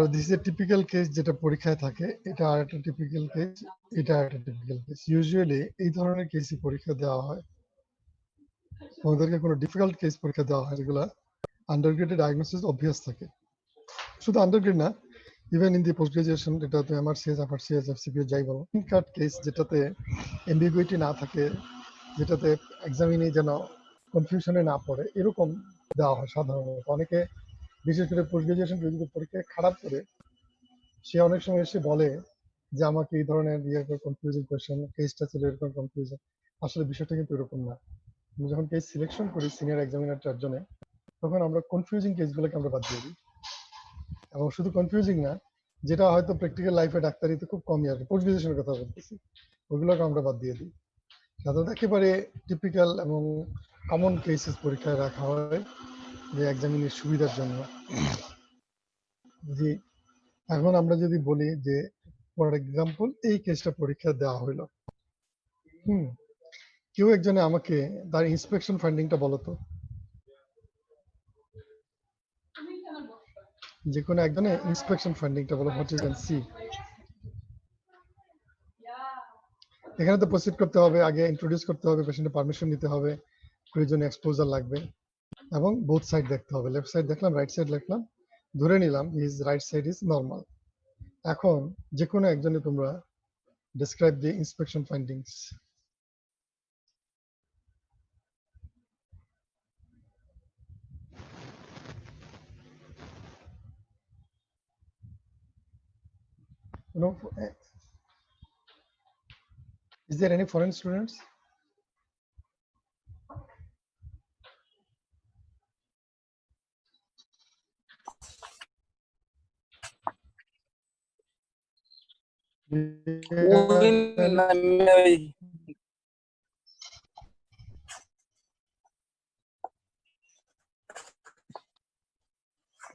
This is a typical case যেটা পরীক্ষায় থাকে, এটা আর একটা টিপিক্যাল কেস, এটা আর একটা টিপিক্যাল কেস। ইউজুয়ালি এই ধরনের কেসই পরীক্ষা দেওয়া হয়। আমাদেরকে কোনো ডিফিকাল্ট কেস পরীক্ষা দেওয়া হয় যেগুলো আন্ডারগ্রেডে ডায়াগনোসিস অবভিয়াস থাকে। শুধু আন্ডারগ্রেড না, even in the post graduation, এটা তো এমআরসিএস, এফআরসিএস, এফসিপিএস যাই বলো, কাট কেস যেটাতে এম্বিগুইটি না থাকে, যেটাতে এক্সামিনে যেন কনফিউশনে না পড়ে, এরকম দেওয়া হয় সাধারণত। অনেকে বিশেষ করে পোস্ট গ্রাজুয়েশন যদি পরীক্ষায় খারাপ করে, সে অনেক সময় এসে বলে যে আমাকে এই ধরনের কনফিউজিং কোয়েশ্চেন, কেসটা ছিল এরকম কনফিউশন। আসলে বিষয়টা কিন্তু এরকম না। আমরা যখন কেস সিলেকশন করি সিনিয়র এক্সামিনার 4 জনে, তখন আমরা কনফিউজিং কেসগুলোকে আমরা বাদ দিয়ে দিই। এবং শুধু কনফিউজিং না, যেটা হয়তো প্র্যাকটিক্যাল লাইফে ডাক্তারিতে খুব কমই আসে, পোস্ট গ্রাজুয়েশনের কথা বলতেছি, ওগুলোকে আমরা বাদ দিয়ে দিই। সাধারণত একেবারে টিপিক্যাল এবং কমন কেসেস পরীক্ষায় রাখা হয় যে এক্সামিনের সুবিধার জন্য। জি, এখন আমরা যদি বলি যে ফর এক্সাম্পল এই কেসটা পরীক্ষা দেওয়া হইলো, কেউ একজনে আমাকে তার ইন্সপেকশন ফাইন্ডিংটা বলো তো। যে কোনো একজনে ইন্সপেকশন ফাইন্ডিংটা বলো, হোয়াট ইউ ক্যান সি। এখানে তো প্রসিড করতে হবে, আগে ইন্ট্রোডিউস করতে হবে, পেশেন্টের পারমিশন নিতে হবে, প্রয়োজনীয় এক্সপোজার লাগবে, এবং বোথ সাইড দেখতে হবে। লেফট সাইড দেখলাম, রাইট সাইড দেখলাম, ধরে নিলাম his right side is normal. এখন যে কোনো একজনে তোমরা describe the inspection findings. You know, is there any foreign students?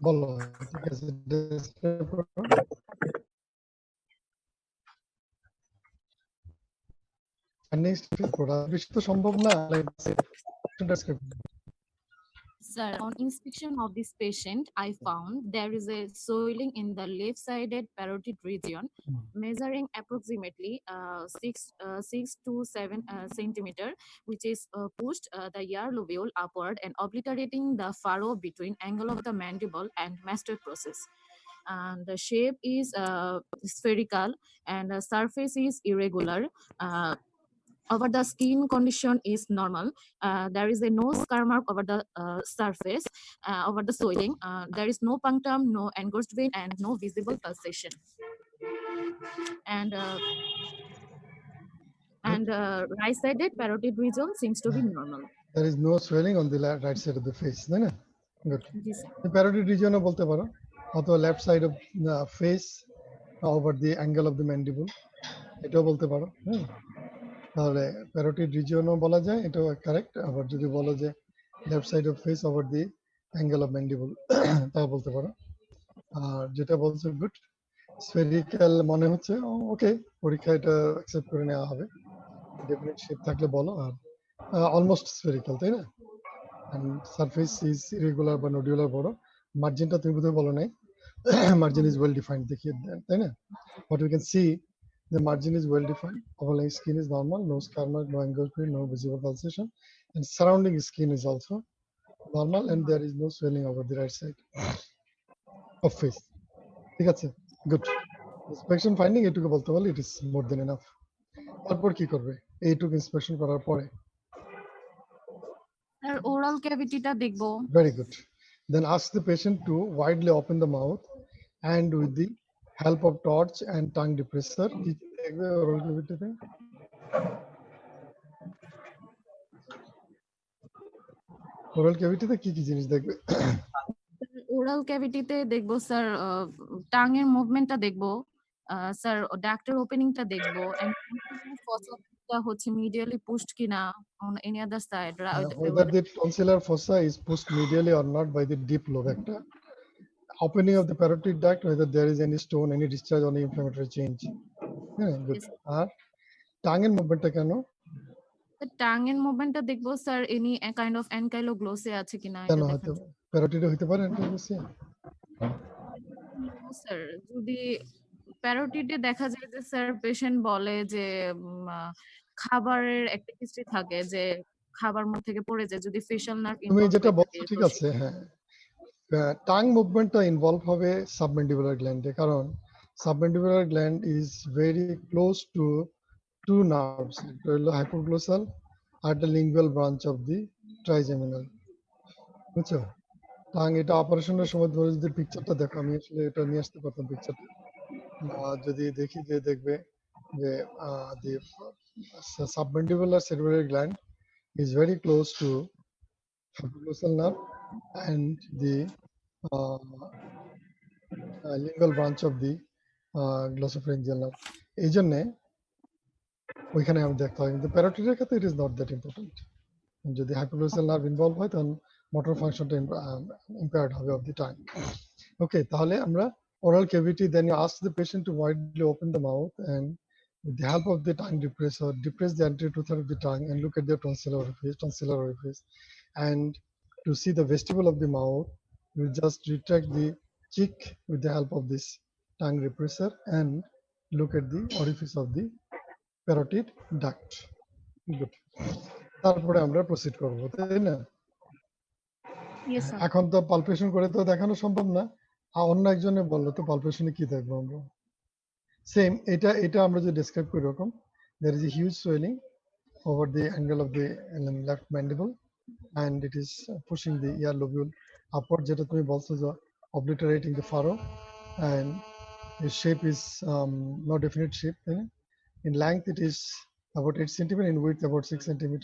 বলো, ঠিক আছে, বেশি তো সম্ভব না। Sir, on inspection of this patient, I found there is a swelling in the left-sided parotid region, measuring approximately 6 to 7 centimeter, which is pushed the ear lobule upward and obliterating the furrow between angle of the mandible and mastoid process. And the shape is spherical and the surface is irregular. Over the skin condition is normal. There is a no scar mark over the surface, over the swelling. There is no punctum, no engorged vein, and no visible pulsation. And right-sided parotid region seems to be normal. There is no swelling on the right side of the face, তাই না? Good. Yes, The parotid region ও বলতে পারো, অথবা left side of the face over the angle of the mandible, এটাও বলতে পারো। তাহলে parotid রিজিয়নও বলা যায়, এটাও কারেক্ট। আবার যদি বলো যে left side of face over the angle of mandible, তাও বলতে পারো। আর যেটা বলছো গুড, স্ফেরিক্যাল মনে হচ্ছে, ওকে, পরীক্ষা এটা অ্যাকসেপ্ট করে নেওয়া হবে। ডেফিনেট শেপ থাকলে বলো। আর অলমোস্ট স্ফেরিক্যাল, তাই না? এন্ড সারফেস ইজ ইরেগুলার বা নোডুলার বড়। মার্জিনটা তুমি বোধহয় বলো নাই। মার্জিন ইজ ওয়েল ডিফাইন্ড, দেখিয়ে দেন, তাই না? What you can see, the margin is well defined, overlying skin is normal, no scar mark, no engorgement, no visible pulsation, and surrounding skin is also normal, and there is no swelling over the right side of face. ঠিক আছে, good. Inspection finding এটুকু বলতে পারলে it is more than enough. তারপর কি করবে এইটুকু inspection করার পরে? আর oral cavity টা দেখবো। Very good. Then ask the patient to widely open the mouth and with the help of torch and tongue depressor, oral cavity তে ওরাল ক্যাভিটিতে কি কি জিনিস দেখবে? ওরাল ক্যাভিটিতে দেখবো স্যার টাং এর মুভমেন্টটা দেখবো, স্যার ডাক্তার ওপেনিংটা দেখবো, এন্ড ফসা হচ্ছে মিডিয়ালি পুশড কিনা on any other side, Whether the tonsillar fossa is pushed medially or not by the deep lobe, একটা opening of the parotid duct, whether there is any stone, any discharge, or any inflammatory change. হ্যাঁ, good. আর tongue এর মুভমেন্টটা কেন? Tongue এর মুভমেন্টটা দেখবো sir any kind of অ্যানকাইলোগ্লোসিয়া আছে কিনা কেন এটা হতে দেখার। পারে? প্যারোটিডে হতে পারে অ্যানকাইলোগ্লোসিয়া? স্যার যদি প্যারোটিডে দেখা যায় যে স্যার পেশেন্ট বলে যে খাবারের একটা হিস্ট্রি থাকে যে খাবার মুখ থেকে পড়ে যায় যদি ফেশিয়াল নার্ভ তুমি ইনভলভ যেটা হয়ে থাকে বলছো ঠিক আছে, প্রসিডিউর। হ্যাঁ। টাং মুভমেন্টটা ইনভলভ হবে সাবমেন্ডিবুলার গ্ল্যান্ডে, কারণ submandibular gland is very close to two nerves, একটা হলো হাইপোগ্লোসাল আর একটা lingual branch of the trigeminal, বুঝছো? টাং এটা অপারেশনের সময় ধরে যদি পিকচারটা দেখো, আমি আসলে এটা নিয়ে আসতে পারতাম পিকচারটা, যদি দেখি যে দেখবে যে the submandibular cerebral gland is very close to hypoglossal nerve and the uh, lingual branch of the glossopharyngeal nerve. এই জন্যে ওইখানে আমি দেখতে হয়, কিন্তু প্যারোটিডের ক্ষেত্রে ইট ইজ নট দ্যাট ইম্পর্টেন্ট। যদি হাইপোগ্লোসাল নার্ভ ইনভলভ হয় তখন মোটর ফাংশনটা ইম্পেয়ার্ড হবে অফ দি টাইম। ওকে, তাহলে আমরা oral cavity, then you ask the patient to widely open the mouth and with the help of the tongue depressor, depress the anterior two-thirds of the tongue and look at the tonsillar orifice. And to see the vestibule of the mouth, you just retract the cheek with the help of this tongue depressor and look at the orifice of the parotid duct. Good. তারপরে আমরা proceed করবো, তাই না? Yes sir. এখন তো palpation করে তো দেখানো সম্ভব না, অন্য একজনে বললো তো পালপেশনে কি দেখবো আমরা? সেম এটা আমরা যে ডেসক্রাইব করি এরকম, there is a huge swelling over the angle of the left mandible and it is pushing the ear lobule upward, যেটা তুমি বলছো যে obliterating the furrow, and the shape is no definite shape, তাই না? In length it is about 8 cm, in width about 6 cm.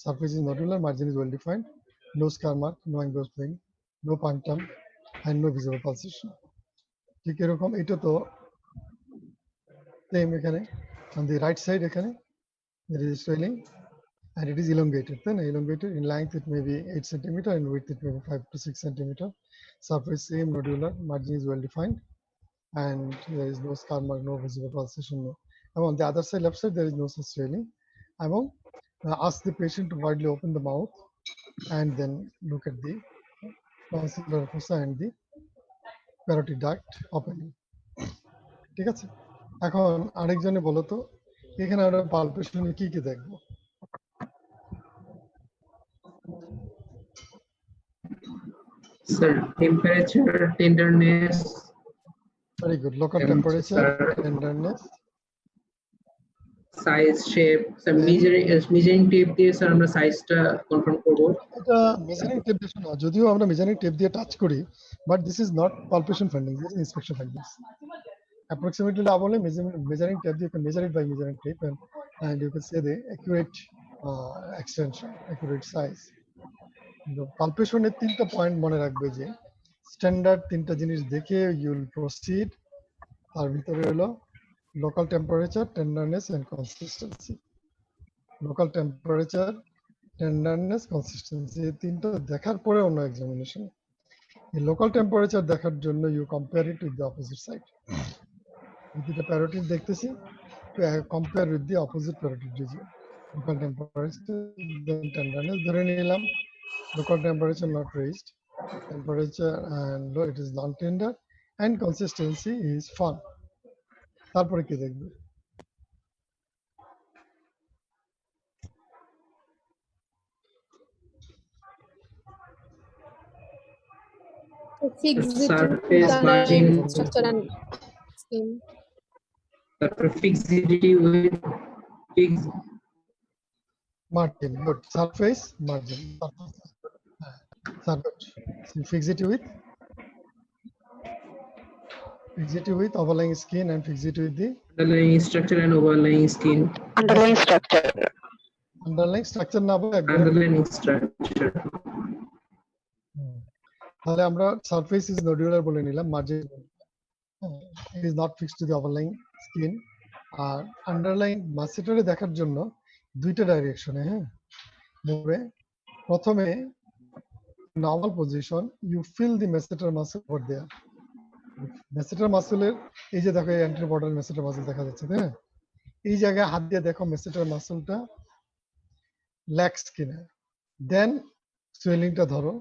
Surface is nodular, margin is well defined, no scar mark, no angulous vein, no punctum and no visible pulsation. ঠিক এরকম এটা তো same এখানে on the right side এখানে there is swelling and it is elongated, then elongated. In length it may be 8 cm, in width it may be 5 to 6 cm. Surface same, nodular, margin is well defined and there is no scar mark, no visible pulsation, no. And on the other side, left side, there is no such swelling. I will ask the patient to widely open the mouth and then look at the tonsillar fossa and the parotid duct opening. ঠিক আছে, এখন আরেকজনে বলো তো এখানে আমরা পালপেশনে কি কি দেখবো? Sir, temperature, tenderness. Very good. Local and, temperature, sir, tenderness, size, shape. Sir, measuring tape দিয়ে স্যার আমরা সাইজটা কনফার্ম করব। এটা মেজারিং টেপ দিয়ে না, যদিও আমরা মেজারিং টেপ দিয়ে টাচ করি, but this is not palpation finding, this is inspection findings. Approximately না বলে measuring tape, you can measure it by measuring tape and you can say the accurate extension, accurate size. পালপেশনের তিনটা point মনে রাখবে, যে standard তিনটা জিনিস দেখে you will proceed. তার ভিতরে হলো local temperature, tenderness and consistency. Local temperature, tenderness, consistency, এই তিনটা দেখার পরে অন্য এক্সামিনেশন। এই লোকাল টেম্পারেচার দেখার জন্য you compare it with the opposite side. দুটো প্যারোটিড দেখতেছি, compare with the opposite parotid region. Local temperature, then tenderness ধরে নিলাম, local temperature not raised, temperature and low, it is non-tender, and consistency is firm. তারপরে কি দেখবে? Fixity, Surface margin, structure and skin. তারপর fixity with fixed Margin, good. Surface margin, surface. Fixity with overlying skin and fixity with the underlying structure and overlying skin. Underlying structure. underlying structure না বলে একদম। Underlying structure. তাহলে আমরা surface is nodular বলে নিলাম, margin it is not fixed to the overlying skin. আর underlying মাসেটারে দেখার জন্য দুইটা ডাইরেকশনে, হ্যাঁ, মুভে প্রথমে normal position, you feel the masseter muscle over there. Masseter মাসলের এই যে দেখো এন্ট্রি বর্ডার মেসেটার মাসল দেখা যাচ্ছে, তাই না? এই জায়গায় হাত দিয়ে দেখো মেসেটার মাসলটা ল্যাক্স কিনা, দেন সুয়েলিংটা ধরো,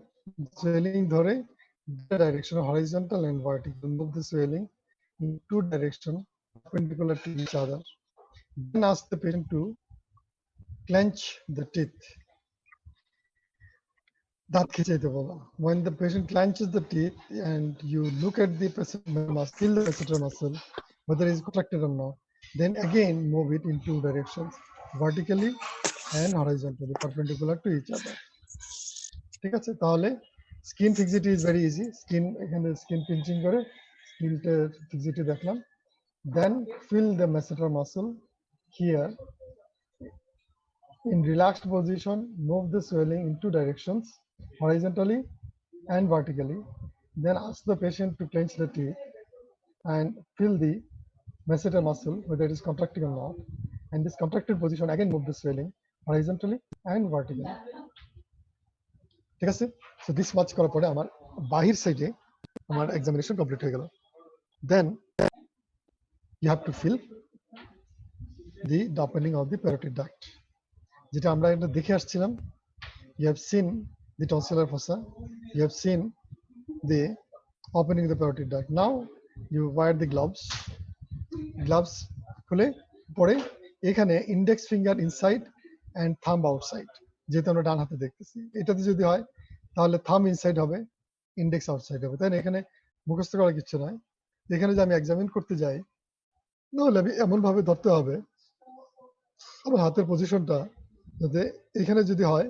সুয়েলিং ধরে the direction horizontal and vertical. Move the swelling in two directions perpendicular to each other. Then ask the patient to clench the teeth. That when the patient clenches the teeth and you look at the masseter muscle, feel the masseter muscle, whether it's contracted or not, then again move it in two directions, vertically and horizontally, perpendicular to each other. ঠিক আছে, তাহলে skin fixity is very easy. এখানে skin pinching করে skin fixity দেখলাম. Then feel the masseter muscle here. In relaxed position, move the swelling in two directions, horizontally and vertically. Then ask the patient to clench the teeth and feel the masseter muscle, whether it is contracting or not. And this contracted position, again move the swelling horizontally and vertically. ঠিক আছে? So this much করার পরে আমার বাহির সাইডে আমার examination complete হয়ে গেল. Then you have to feel the opening of the parotid duct. যেটা আমরা এটা দেখে আসছিলাম. You have seen the tonsillar fossa. You have seen the opening of the parotid duct. Now you wear the gloves. Gloves খুলে পরে এখানে index finger inside and thumb outside. যেটা আমরা ডান হাতে দেখতেছি. এটাতে যদি হয় তাহলে thumb inside হবে, index outside হবে। তাই না? এখানে মুখস্থ করার কিছু নাই। এখানে যে আমি এক্সামিন করতে যাই, তাহলে আমি এমন ভাবে ধরতে হবে আমার হাতের পজিশনটা যাতে এখানে যদি হয়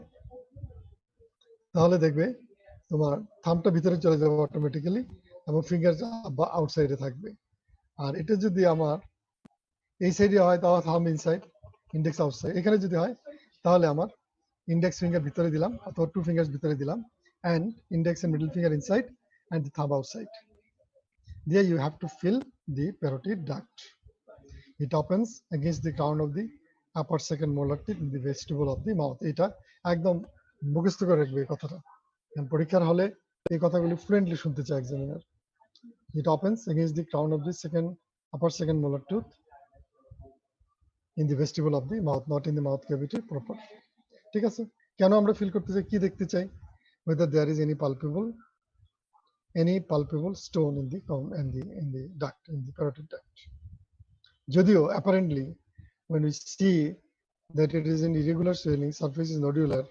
তাহলে দেখবে তোমার থামটা ভিতরে চলে যাবে অটোমেটিক্যালি এবং ফিঙ্গারটা আউটসাইডে থাকবে। আর এটা যদি আমার এই সাইডে হয় তাহলে থাম ইনসাইড, ইন্ডেক্স আউটসাইড। এখানে যদি হয় তাহলে আমার ইন্ডেক্স ফিঙ্গার ভিতরে দিলাম অথবা টু ফিঙ্গার্স ভিতরে দিলাম and index and middle finger inside and the thumb outside. There you have to fill the parotid duct. It opens against the crown of the upper second molar teeth in the vestibule of the mouth. এটা একদম মুখস্থ করে রাখবে এই কথাটা, পরীক্ষার হলে এই কথাগুলি ফ্লুয়েন্টলি শুনতে চায় examiner. It opens against the crown of the upper second molar tooth in the vestibule of the mouth, not in the mouth cavity proper. ঠিক আছে? কেন আমরা ফিল করতে চাই, কি দেখতে চাই? Whether there is any palpable stone in the duct, in the parotid duct. যদিও apparently when we see that it is an irregular swelling, surface is nodular,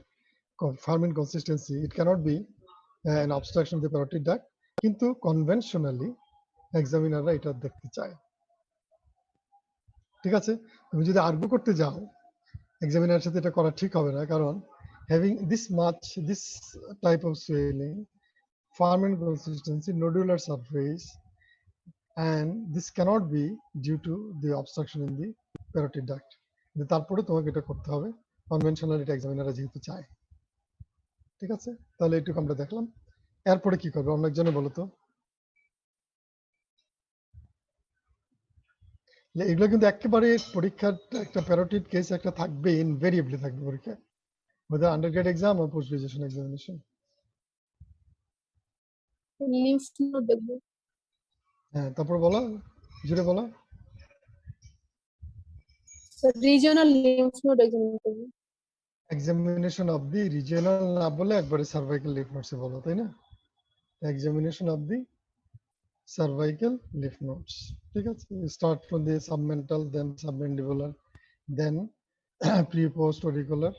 firm in consistency, it cannot be an obstruction of the parotid duct, কিন্তু conventionally এক্সামিনাররা এটা দেখতে চায়। ঠিক আছে? তুমি যদি argue করতে যাও এক্সামিনারের সাথে এটা করা ঠিক হবে না, কারণ having this type of swelling, firm in consistency, nodular surface, and this cannot be due to the obstruction in the parotid duct. তারপরে তোমাকে এটা করতে হবে, কনভেনশনাল এটা এক্সামিনাররা যেহেতু চায়। ঠিক আছে? তাহলে এটুকু আমরা দেখলাম। এরপরে কি করবে অন্য একজনে বলো তো? এগুলো কিন্তু একেবারে পরীক্ষার একটা প্যারোটিড কেস একটা থাকবে, ইনভেরিয়েবলি থাকবে পরীক্ষায়, whether undergrad exam or post graduation examination. lymph node দেখব। হ্যাঁ, তারপর বলো, জুড়ে বলো। regional lymph node examine করব। examination of the regional না বলে একবারে cervical lymph nodes বলো, তাই না? examination of the cervical lymph nodes. ঠিক আছে? start from the submental, then submandibular, then pre-post auricular,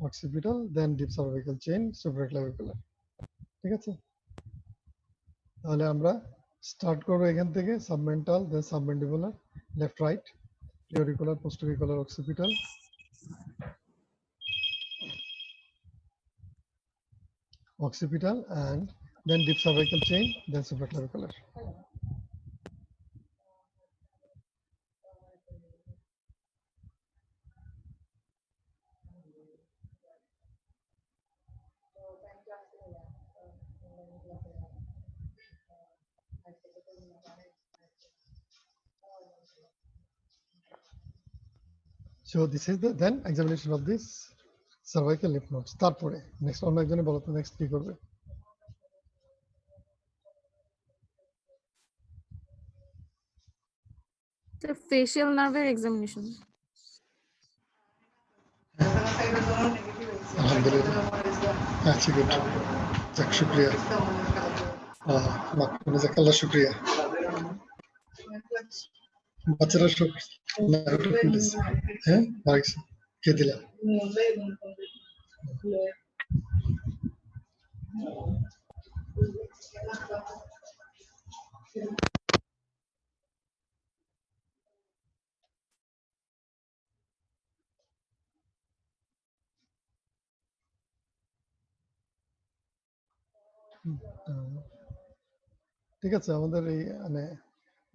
occipital, then deep cervical chain, supraclavicular. ঠিক আছে? তাহলে আমরা স্টার্ট করব এখান থেকে submental, then submandibular, left right, auricular, postauricular, occipital, and then deep cervical chain, then supraclavicular. So this is the then examination of this cervical lymph nodes. তারপরে next অন্য একজনে বলো তো নেক্সট কি করবে? The facial nerve examination. আলহামদুলিল্লাহ, আচ্ছা, good, যাক শুক্রিয়া। জাজাকাল্লাহ শুকরিয়া। বাচ্চারা সব নাটক করতেছে। হ্যাঁ ভাগছে কে দিলা ঠিক আছে আমাদের এই মানে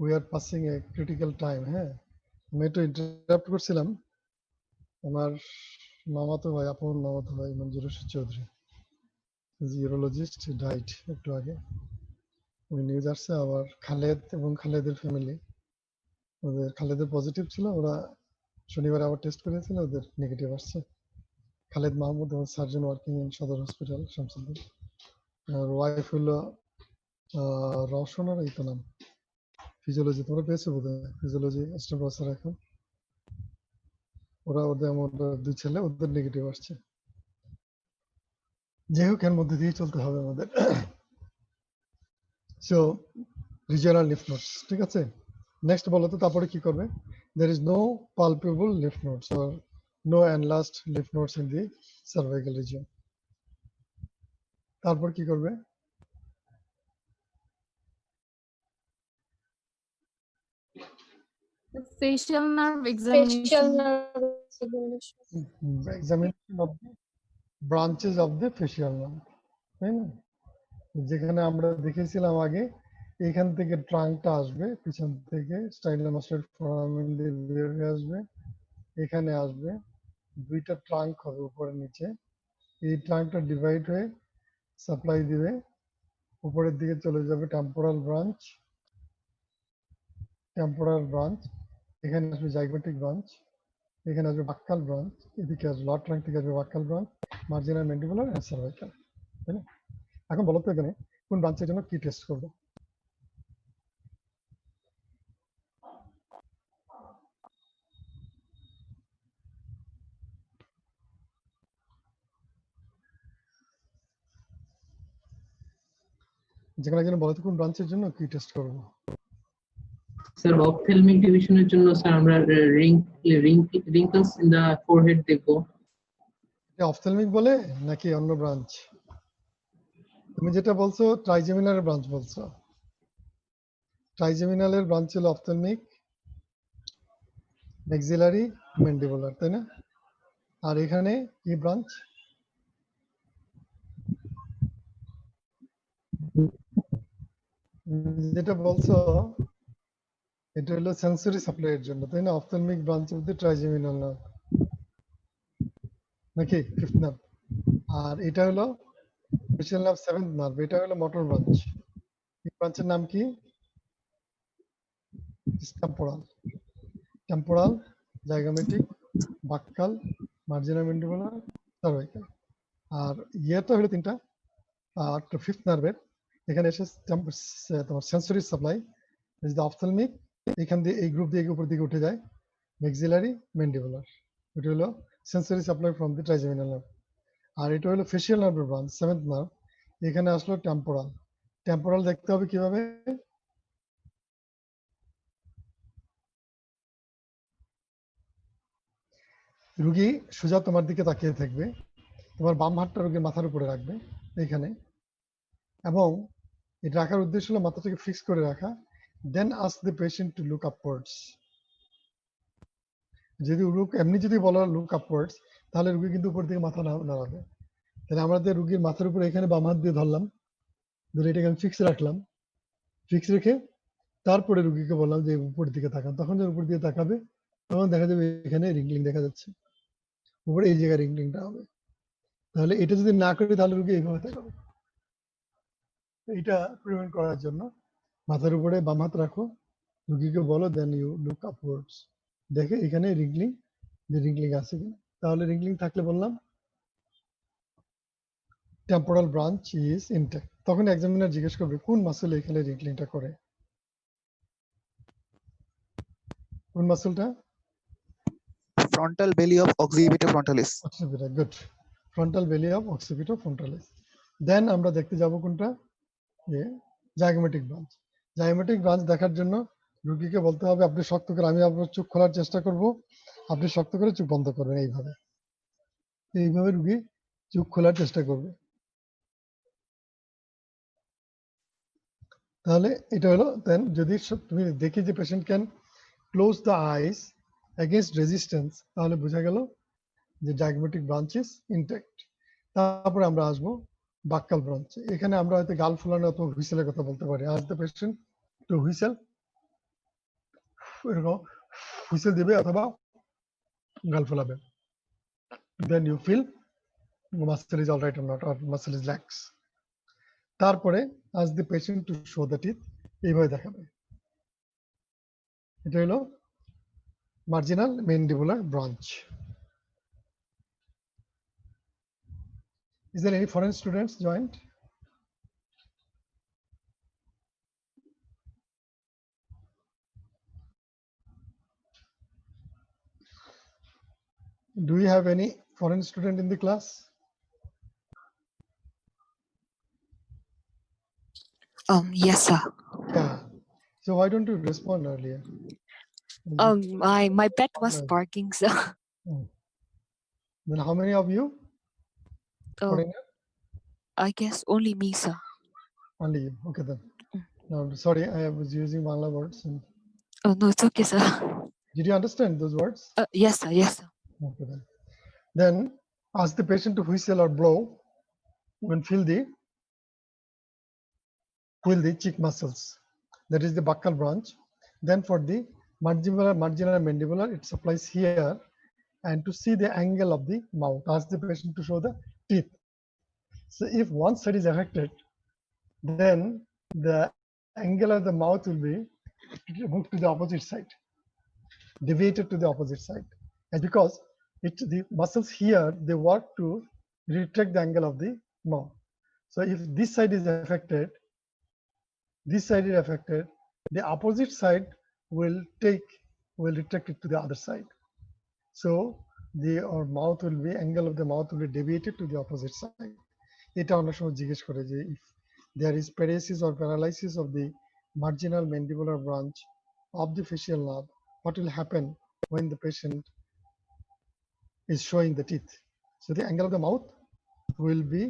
we are passing a critical time. হ্যাঁ আমি একটু ইন্টারাপ্ট করছিলাম। আমার মামাতো ভাই আপন মামাতো ভাই মঞ্জুর রশিদ চৌধুরী ইউরোলজিস্ট ডাইট একটু আগে। ওই নিউজ আসছে আবার খালেদ এবং খালেদের ফ্যামিলি ওদের খালেদের পজিটিভ ছিল, ওরা শনিবার আবার টেস্ট করেছিল, ওদের নেগেটিভ আসছে। খালেদ মাহমুদ এবং সার্জন ওয়ার্কিং ইন সদর হসপিটাল শামসুদ্দিন। আর ওয়াইফ হলো রওশন আর এই তো নাম ফিজিওলজি, তোমরা পেয়েছো বোধ হয় ফিজিওলজি অ্যাসিস্ট্যান্ট প্রফেসর এখন। ওরা ওদের আমার দুই ছেলে, ওদের নেগেটিভ আসছে। যাই হোক এর মধ্যে দিয়ে চলতে হবে আমাদের। সো রিজিওনাল লিফ নোডস, ঠিক আছে। নেক্সট বলো তো তারপরে কি করবে? there is no palpable lymph nodes or no enlarged lymph nodes in the cervical region. তারপর কি করবে? Facial nerve Facial examination. nerve examination. Examination of the branches of the facial nerve, তাই না? যেখানে আমরা দেখেছিলাম আগে এখান থেকে ট্রাঙ্কটা আসবে, পিছন থেকে স্টাইলোমাস্টাইড ফোরামেন দিয়ে বের হয়ে আসবে, এখানে আসবে, দুইটা ট্রাঙ্ক হবে উপরে নিচে। এই ট্রাঙ্কটা ডিভাইড হয়ে সাপ্লাই দিবে, উপরের দিকে চলে যাবে টেম্পোরাল ব্রাঞ্চ, এখানে আসবে জাইগোটিক ব্রাঞ্চ, এখানে আসবে বাক্কাল ব্রাঞ্চ, এদিকে আসবে লর্ড ট্রাঙ্ক থেকে আসবে buccal branch, marginal mandibular and cervical, তাই না? এখন বলো তো এখানে কোন ব্রাঞ্চের জন্য কি টেস্ট করবো? যেখানে যেন বলো তো কোন ব্রাঞ্চের জন্য কি টেস্ট করবো? স্যার অপথেলমিক ডিভিশনের জন্য স্যার আমরা রিঙ্কলস ইন দা ফোরহেড দেখবো। অপথেলমিক বলে নাকি অন্য ব্রাঞ্চ? তুমি যেটা বলছো ট্রাইজেমিনালের ব্রাঞ্চ বলছো। ট্রাইজেমিনালের ব্রাঞ্চ হলো অপথেলমিক, ম্যাক্সিলারি, ম্যান্ডিবুলার, তাই না? আর এখানে কি ব্রাঞ্চ? যেটা বলছো এটা হলো সেন্সরি সাপ্লাইয়ের জন্য, তাই না? Ophthalmic branch of the trigeminal nerve নাকি ফিফথ নার্ভ। আর এটা হলো ফেশিয়াল নার্ভ সেভেন্থ নার্ভ, এটা হলো মোটর ব্রাঞ্চ। এই ব্রাঞ্চের নাম কি? Temporal, zygomatic, buccal, marginal mandibular, cervical. আর ইয়েটা হলো তিনটা। আর ফিফথ নার্ভের এখানে এসে তোমার sensory supply is the ophthalmic, এখান দিয়ে এই গ্রুপ দিয়ে উপর দিকে উঠে যায় ম্যাক্সিলারি, ম্যান্ডিবুলার, এটা হলো sensory supply from the trigeminal nerve. আর এটা হলো ফেশিয়াল নার্ভের ব্রাঞ্চ সেভেন্থ নার্ভ, এখানে আসলো টেম্পোরাল দেখতে হবে কিভাবে? রুগী সোজা তোমার দিকে তাকিয়ে থাকবে, তোমার বাম হাতটা রোগীর মাথার উপরে রাখবে এইখানে, এবং এটা রাখার উদ্দেশ্য হলো মাথাটাকে ফিক্স করে রাখা। Then ask the patient to look upwards. যদি লুক এমনি যদি বলো লুক আপওয়ার্ডস, তাহলে রুগী কিন্তু উপর দিকে মাথা নাড়াবে। তাহলে আমাদের রুগীর মাথার উপরে এখানে বাম হাত দিয়ে ধরলাম, ধরে এটাকে আমি ফিক্স রাখলাম, ফিক্স রেখে তারপরে রুগীকে বললাম যে উপরের দিকে তাকান। তখন যখন উপর দিকে তাকাবে তখন দেখা যাবে এখানে রিংলিং দেখা যাচ্ছে, উপরে এই জায়গায় রিংলিংটা হবে। তাহলে এটা যদি না করি তাহলে রুগী এইভাবে তাকাবে। এটা প্রিভেন্ট করার জন্য মাথার উপরে বাম হাত রাখো, রুগীকে বলো দেন ইউ লুক আপওয়ার্ডস, দেখে এখানে রিংলিং, যে রিংলিং আছে কিনা। তাহলে রিংলিং থাকলে বললাম টেম্পোরাল ব্রাঞ্চ ইজ ইনট্যাক্ট। তখন এক্সামিনার জিজ্ঞেস করবে কোন মাসল এখানে রিংলিংটা করে, কোন মাসলটা? frontal belly of occipitofrontalis. Good, frontal belly of occipitofrontalis. Then আমরা দেখতে যাব কোনটা, যে জাইগোমেটিক ব্রাঞ্চ। জাইগোমেটিক ব্রাঞ্চ দেখার জন্য রোগীকে বলতে হবে আপনি শক্ত করে, আমি আপনার চোখ খোলার চেষ্টা করব, আপনি শক্ত করে চোখ বন্ধ করবেন। এইভাবে এইভাবে রোগী চোখ খোলার চেষ্টা করবে। তাহলে এটা হলো দেন যদি তুমি দেখি যে patient can close the eyes against resistance, তাহলে বোঝা গেল যে ডায়াগমেটিক ব্রাঞ্চ ইজ ইনট্যাক্ট। তারপরে আমরা আসবো বাক্কাল ব্রাঞ্চ। এখানে আমরা হয়তো গাল ফুলানো অথবা হুইসেলের কথা বলতে পারি। Ask the patient to whistle, এরকম হুইসেল দিবে অথবা গাল ফুলাবে। Then you feel muscle is alright or not, or muscle is lax. তারপরে ask the patient to show the teeth, এইভাবে দেখাবে। এটা হলো marginal mandibular branch. Is there any foreign students joined? Do you have any foreign student in the class? Yes, sir. Yeah. So why don't you respond earlier? My pet was No. barking, sir. Then how many of you? Foreigner? I guess only me, sir. Only you. Okay then. No, sorry, I was using Bangla words. Oh no, it's okay, sir. Did you understand those words? Yes, sir. Yes, sir. Okay then. Then ask the patient to whistle or blow when feel the cheek muscles. That is the buccal branch. Then for the marginal and mandibular, it supplies here. And to see the angle of the mouth, ask the patient to show the teeth. So if one side is affected, then the angle of the mouth will be moved to the opposite side, deviated to the opposite side. And because the muscles here, they work to retract the angle of the mouth. So if this side is affected, the opposite side will retract it to the other side. So our mouth will be, angle of the mouth will be deviated to the opposite side. এটা অনেক সময় জিজ্ঞেস করে যে if there is paresis or paralysis of the marginal mandibular branch of the facial nerve, what will happen when the patient is showing the teeth? So the angle of the mouth will be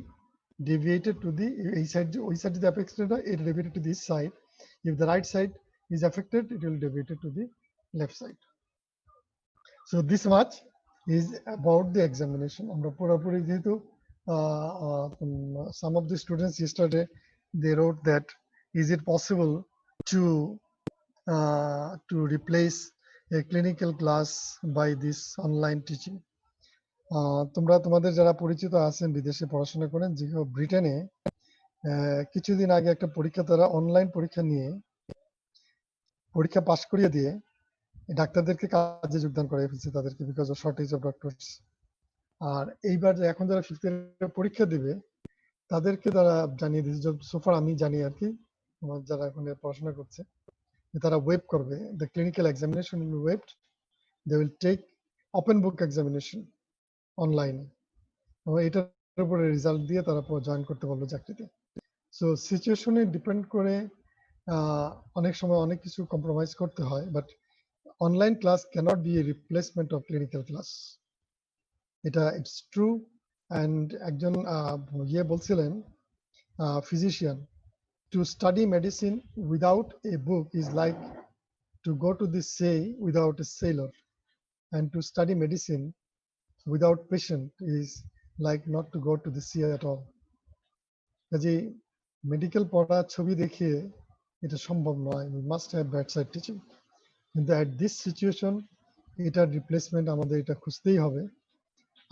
deviated to the side is affected, it deviated to this side. If the right side is affected, it will deviate to the left side. So this much is about the examination. আমরা পুরোপুরি যেহেতু some of the students yesterday they wrote that is it possible to replace a clinical class by this online teaching? তোমরা তোমাদের যারা পরিচিত আছেন বিদেশে পড়াশোনা করেন, যে ব্রিটেনে কিছুদিন আগে একটা পরীক্ষা, তারা অনলাইন পরীক্ষা নিয়ে পরীক্ষা পাশ করিয়ে দিয়ে ডাক্তারদেরকে কাজে যোগদান করাই ফেলছে তাদেরকে, because of shortage of doctors. আর এইবার এখন যারা ফিফথ ইয়ারের পরীক্ষা দিবে তাদেরকে তারা জানিয়ে দিয়েছে, সোফার আমি জানি আর কি, আমার যারা এখন পড়াশোনা করছে, তারা ওয়েব করবে, the clinical examination will waived, they will take open book examination অনলাইনে, এবং এটার উপরে রেজাল্ট দিয়ে তারা জয়েন করতে পারলো চাকরিতে। সো সিচুয়েশনে ডিপেন্ড করে অনেক সময় অনেক কিছু কম্প্রোমাইজ করতে হয়, but online class cannot be a replacement of clinical class. It's true. And একজন বলছিলেন physician, to study medicine without a book is like to go to the sea without a sailor, and to study medicine without patient is like not to go to the sea at all. কাজে medical পড়া ছবি দেখে এটা সম্ভব নয়, we must have bedside teaching. কিন্তু at this situation এটার replacement আমাদের এটা খুঁজতেই হবে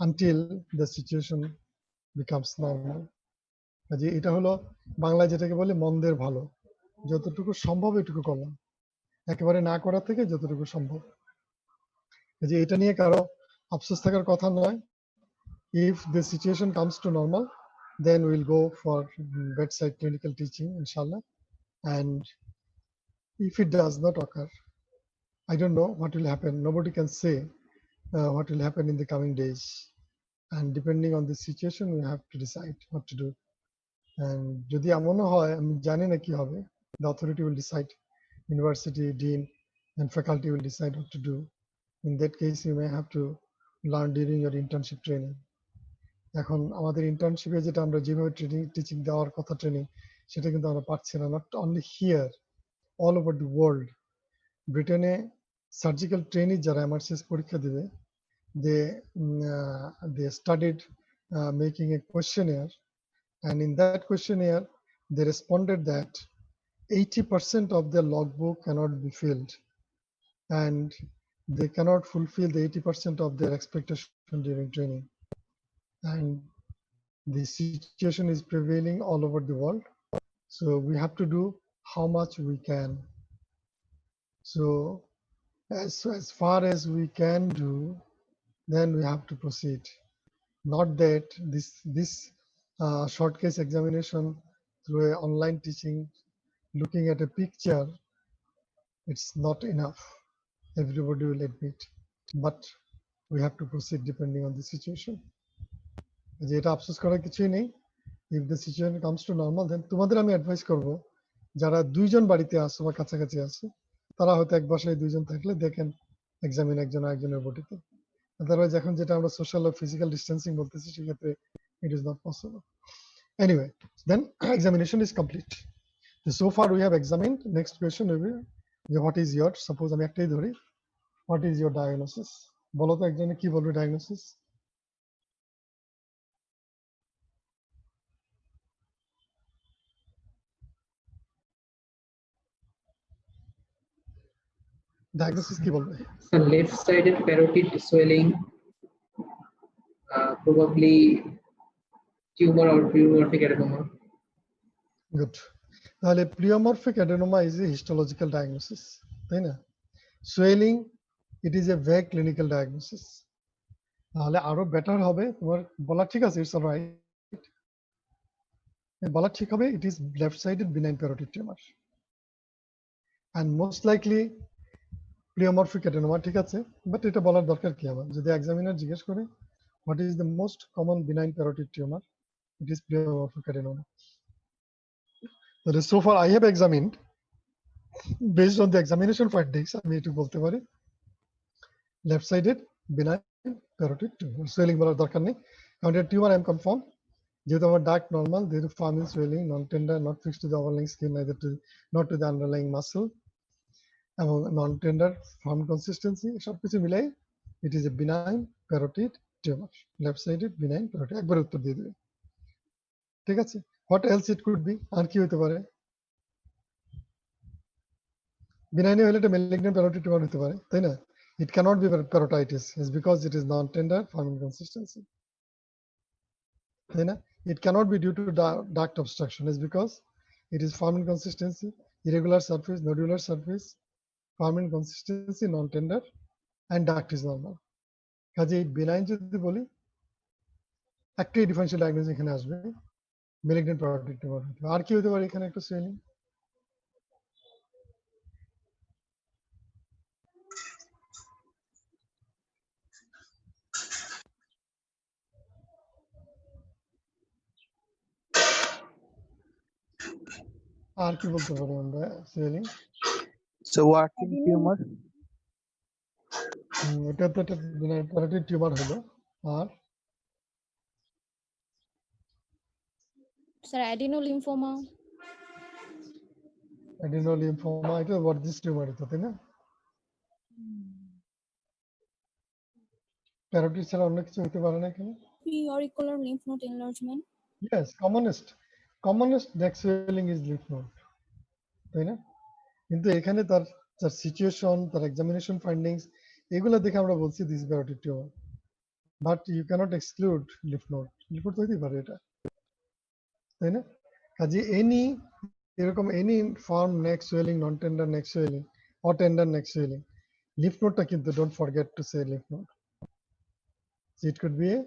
until the situation becomes normal. কাজে এটা হলো বাংলায় যেটাকে বলে মন্দের ভালো, যতটুকু সম্ভব এটুকু করলাম, একেবারে না করা থেকে যতটুকু সম্ভব। কাজে এটা নিয়ে কারো আফসোস থাকার কথা নয়। If the situation comes to normal, then we'll go for bedside clinical teaching, inshallah. And if it does not occur, I don't know what will happen. Nobody can say what will happen in the coming days. And depending on the situation, we have to decide what to do. and যদি এমনও হয় আমি জানি না কি হবে, the authority will decide, university dean and faculty will decide what to do. In that case you may have to learn during your internship training. এখন আমাদের ইন্টার্নশিপে যেটা আমরা যেভাবে টিচিং দেওয়ার কথা ট্রেনিং, সেটা কিন্তু আমরা পাচ্ছি না, not only here, all over the world. ব্রিটেনে সার্জিক্যাল ট্রেনিং যারা এমআরসিএস পরীক্ষা দেবে, they studied making a questionnaire, and in that questionnaire they responded that 80% of their logbook cannot be filled, and they cannot fulfill the 80% of their expectation during training. And the situation is prevailing all over the world, so we have to do how much we can. So as far as we can do, then we have to proceed. Not that this short case examination through a online teaching, looking at a picture, it's not enough, everybody will admit, but we have to proceed depending on the situation. যেটা আফসোস করার কিছুই নেই, if the situation comes to normal, then তোমাদের আমি advice করব, যারা দুইজন বাড়িতে আসো বা কাছাকাছি আসো, তারা হয়তো এক বাসায় দুইজন থাকলে দেখেন এক্সামিন একজন আরেকজনের বডিতে। আদারওয়াইজ এখন যেটা আমরা সোশ্যাল ও ফিজিক্যাল ডিস্টেন্সিং বলতেছি, সেক্ষেত্রে it is not possible. Anyway, then examination is complete. So far we have examined. Next question will be, what is your, suppose আমি একটাই ধরি, what is your diagnosis? বলো তো একজনে কি বলবে diagnosis? Diagnosis কি বলবে? So left-sided parotid swelling, probably tumor or pleomorphic adenoma. Good. তাহলে pleomorphic adenoma is a histological diagnosis, তাই না? Swelling, it is a vague clinical diagnosis. তাহলে আরো বেটার হবে তোমার বলা, ঠিক আছে, ইটস অলরাইট, বলা ঠিক হবে, it is left-sided benign parotid tumor, and most likely pleomorphic adenoma, ঠিক আছে, বাট এটা বলার দরকার কি আমার? যদি এক্সামিনার জিজ্ঞেস করে what is the most common benign parotid tumor, it is pleomorphic adenoma. So far I have examined, based on the examination findings, আমি একটু বলতে পারি left-sided benign parotid tumor. Swelling বলার দরকার নেই, কারণ এটা টিউমার আই এম কনফার্ম, যেহেতু আমার ডার্ক নর্মাল, যেহেতু farming swelling, non tender, not fixed to the overlying skin, neither to not to the underlying muscle, এবং non tender, firm consistency, সবকিছু মিলাই it is a benign parotid tumor, left-sided benign parotid, একবার উত্তর দিয়ে দেবে, ঠিক আছে? What else it could be? আর কি হতে পারে? benign হলে এটা malignant parotid tumor হতে পারে, তাই না? It cannot be parotitis, is because it is non-tender, forming consistency, তাই না? It cannot be due to duct obstruction, is because it is forming consistency, irregular surface, nodular surface, forming consistency, non-tender, and duct is normal. কাজে benign যদি বলি, একটাই differential diagnosis এখানে আসবে, malignant parotid tumor। আর কি হতে পারে এখানে একটা swelling? আর কি বলতে পারি আমরা swelling? So working tumor, এটা তো একটা benign parotid tumor হলো। আর Sir, adenolymphoma. adenolymphoma, এটা Burgess tumor, এটা তাই না? প্যারোটিড ছাড়া অন্য কিছু হতে পারে না এখানে? Preauricular lymph node enlargement. Yes, commonest neck swelling is lymph node, তাই না? কিন্তু এখানে তার সিচুয়েশন, তার এক্সামিনেশন ফাইন্ডিংস, এগুলো দেখে আমরা বলছি this parotid tumour, but you can't exclude lymph node, lymph node তো হতেই পারে এটা, তাই না? কাজে এরকম any form neck swelling, non tender neck swelling, or tender neck swelling, lymph নোডটা কিন্তু don't forget to say lymph node, it could be a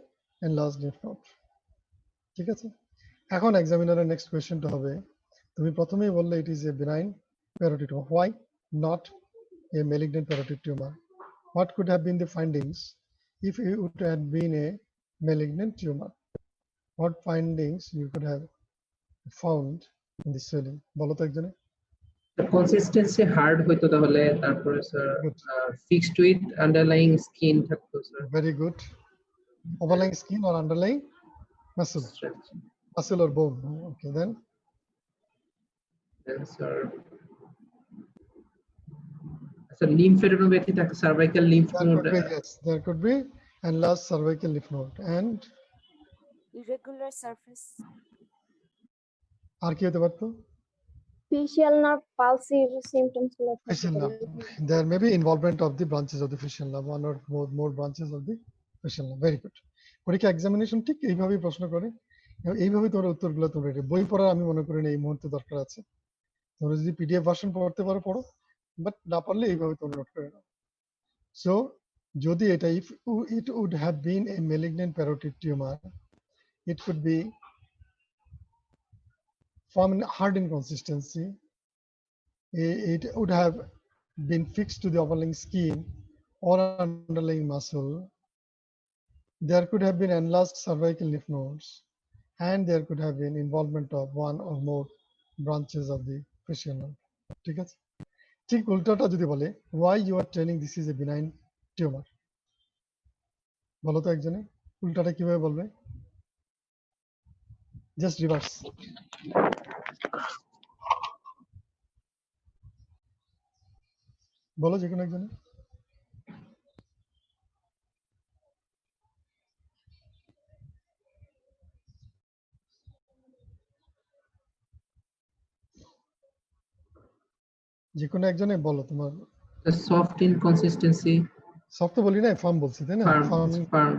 enlarge lymph node, ঠিক আছে? এখন এক্সামিনারের নেক্সট কোয়েশ্চেনটা হবে, তুমি প্রথমেই বললে ইট is A benign parotid tumor. Why not a malignant parotid tumor? What could have been the findings if it would have been a malignant tumor? What findings you could have found in the swelling? বলো তো একজনে। Consistency hard হইতো তাহলে, তারপরে sir Good. Fixed with underlying skin থাকতো sir. Very good. Overlying skin or underlying muscle? Muscle or bone. Okay, then sir আচ্ছা লিম্ফেডেনোপ্যাথি থাকে, cervical lymph there node. could be, yes, there could be enlarged cervical lymph node and irregular surface, আর কি হতে পারতো? facial nerve palsy symptoms গুলো থাকতে Facial পারে। nerve. There may be involvement of the branches of the facial nerve, one or more branches of the facial nerve. Very good. পরীক্ষা examination ঠিক এইভাবেই প্রশ্ন করে, এবং এইভাবেই তোমরা উত্তরগুলো তোমরা রেডি। বই পড়া আমি মনে করি না এই মুহূর্তে দরকার আছে। তোমরা যদি পিডিএফ ভার্সন পড়তে পারো পড়ো, বাট না পারলে এইভাবে তোমরা নোট করে নাও। সো যদি এটা if it would have been a malignant parotid tumor, it could be formed hard in consistency. It would have been fixed to the overlying skin or underlying muscle. There could have been enlarged cervical lymph nodes, and there could have been involvement of one or more branches of the facial nerve. ঠিক আছে? ঠিক উল্টাটা যদি বলে why you are telling this is a benign tumor, বলো তো একজনে উল্টাটা কিভাবে বলবে? Just reverse. বলো যে কোনো একজনে। যে কোনো একজনে বলো তোমার। সফট ইন কনসিস্টেন্সি, সব তো বলি না, ফার্ম বলছি তাই না? Farm farm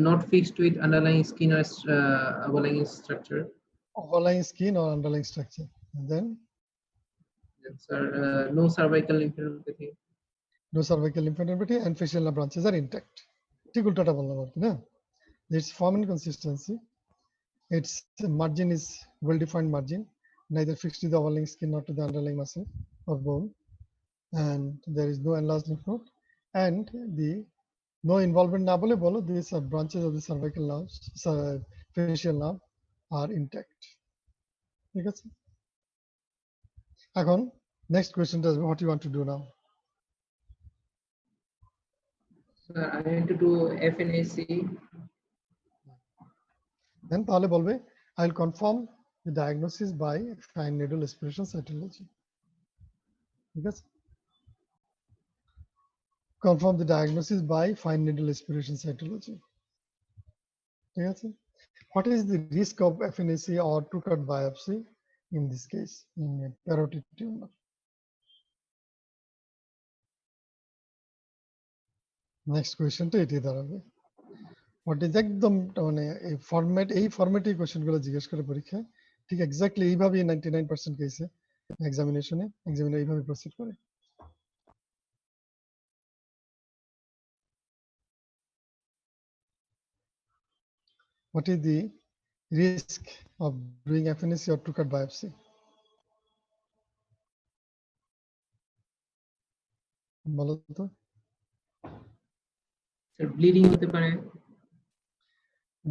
not fixed with underlying skin or overlying structure. Overlying skin or underlying structure. And then Sir, no cervical lymphadenopathy. no cervical lymphadenopathy and facial nerve branches are intact. ঠিক উল্টাটা বললাম আর কি না? Its form and consistency. Its margin is well-defined margin, neither fixed to the overlying skin nor to the underlying muscle or bone, and there is no enlarged lymph node, and the no involvement না বলে বলো these are branches of the cervical nerves, facial nerve are intact. ঠিক আছে? এখন next question is what you want to do now? Sir, I need to do FNAC. Then তাহলে বলবে I'll confirm the diagnosis by fine needle aspiration cytology. ঠিক আছে? Confirm the diagnosis by fine needle aspiration cytology. ঠিক আছে? What is the risk of FNAC or two-cut biopsy in this case in a parotid tumor? Next question তো এটাই দাঁড়াবে। What is একদম মানে এই ফরম্যাটে কোশ্চেন গুলো জিজ্ঞেস করে পরীক্ষায়, ঠিক এক্স্যাক্টলি এইভাবেই 99% কেসে এক্সামিনার এইভাবে প্রসিড করে। What is the risk of doing FNAC or two-cut biopsy? বলো তো। Sir, bleeding হতে পারে।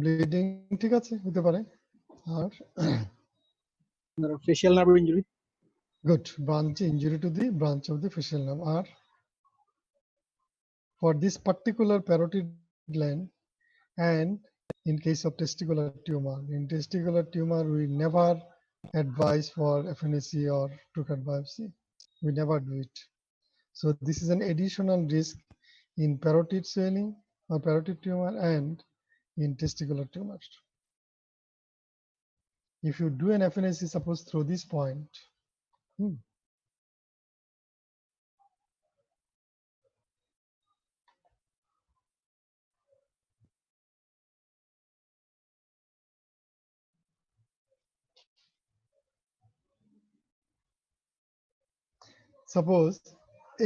ব্লিডিং ঠিক আছে হতে পারে। আর facial nerve injury. good, branch injury to the branch of the facial nerve. Or for this particular parotid gland, and in case of testicular tumor, in testicular tumor we never advise for FNAC or two-cut biopsy. We never do it. So this is an additional risk in parotid swelling or parotid tumor and in testicular tumor. If you do an FNAC, suppose through this point, suppose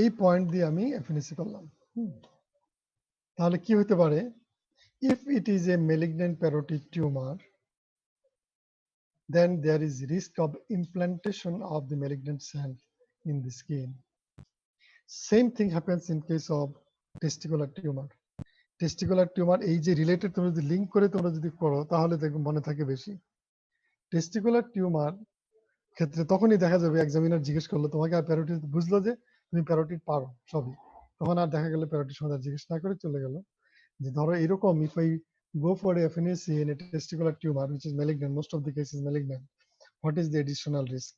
এই point দিয়ে আমি FNAC করলাম, তাহলে কি হতে পারে? If it is A malignant parotid tumour, then there is risk of implantation of the malignant cell in the skin. Same thing happens in case of testicular tumor. Testicular tumour এই যে related তোমরা যদি link করে তোমরা যদি করো তাহলে দেখবে মনে থাকে বেশি। টেস্টিকুলার টিউমার ক্ষেত্রে তখনই দেখা যাবে এক্সামিনার জিজ্ঞেস করলো তোমাকে আর প্যারোটিড, বুঝলো যে তুমি প্যারোটিড পারো সবই, তখন আর দেখা গেল প্যারোটিড সমাধান জিজ্ঞেস না করে চলে গেল যে ধরো এরকম if I go for a FNAC in a testicular tumor which is malignant, most of the cases malignant, what is the additional risk?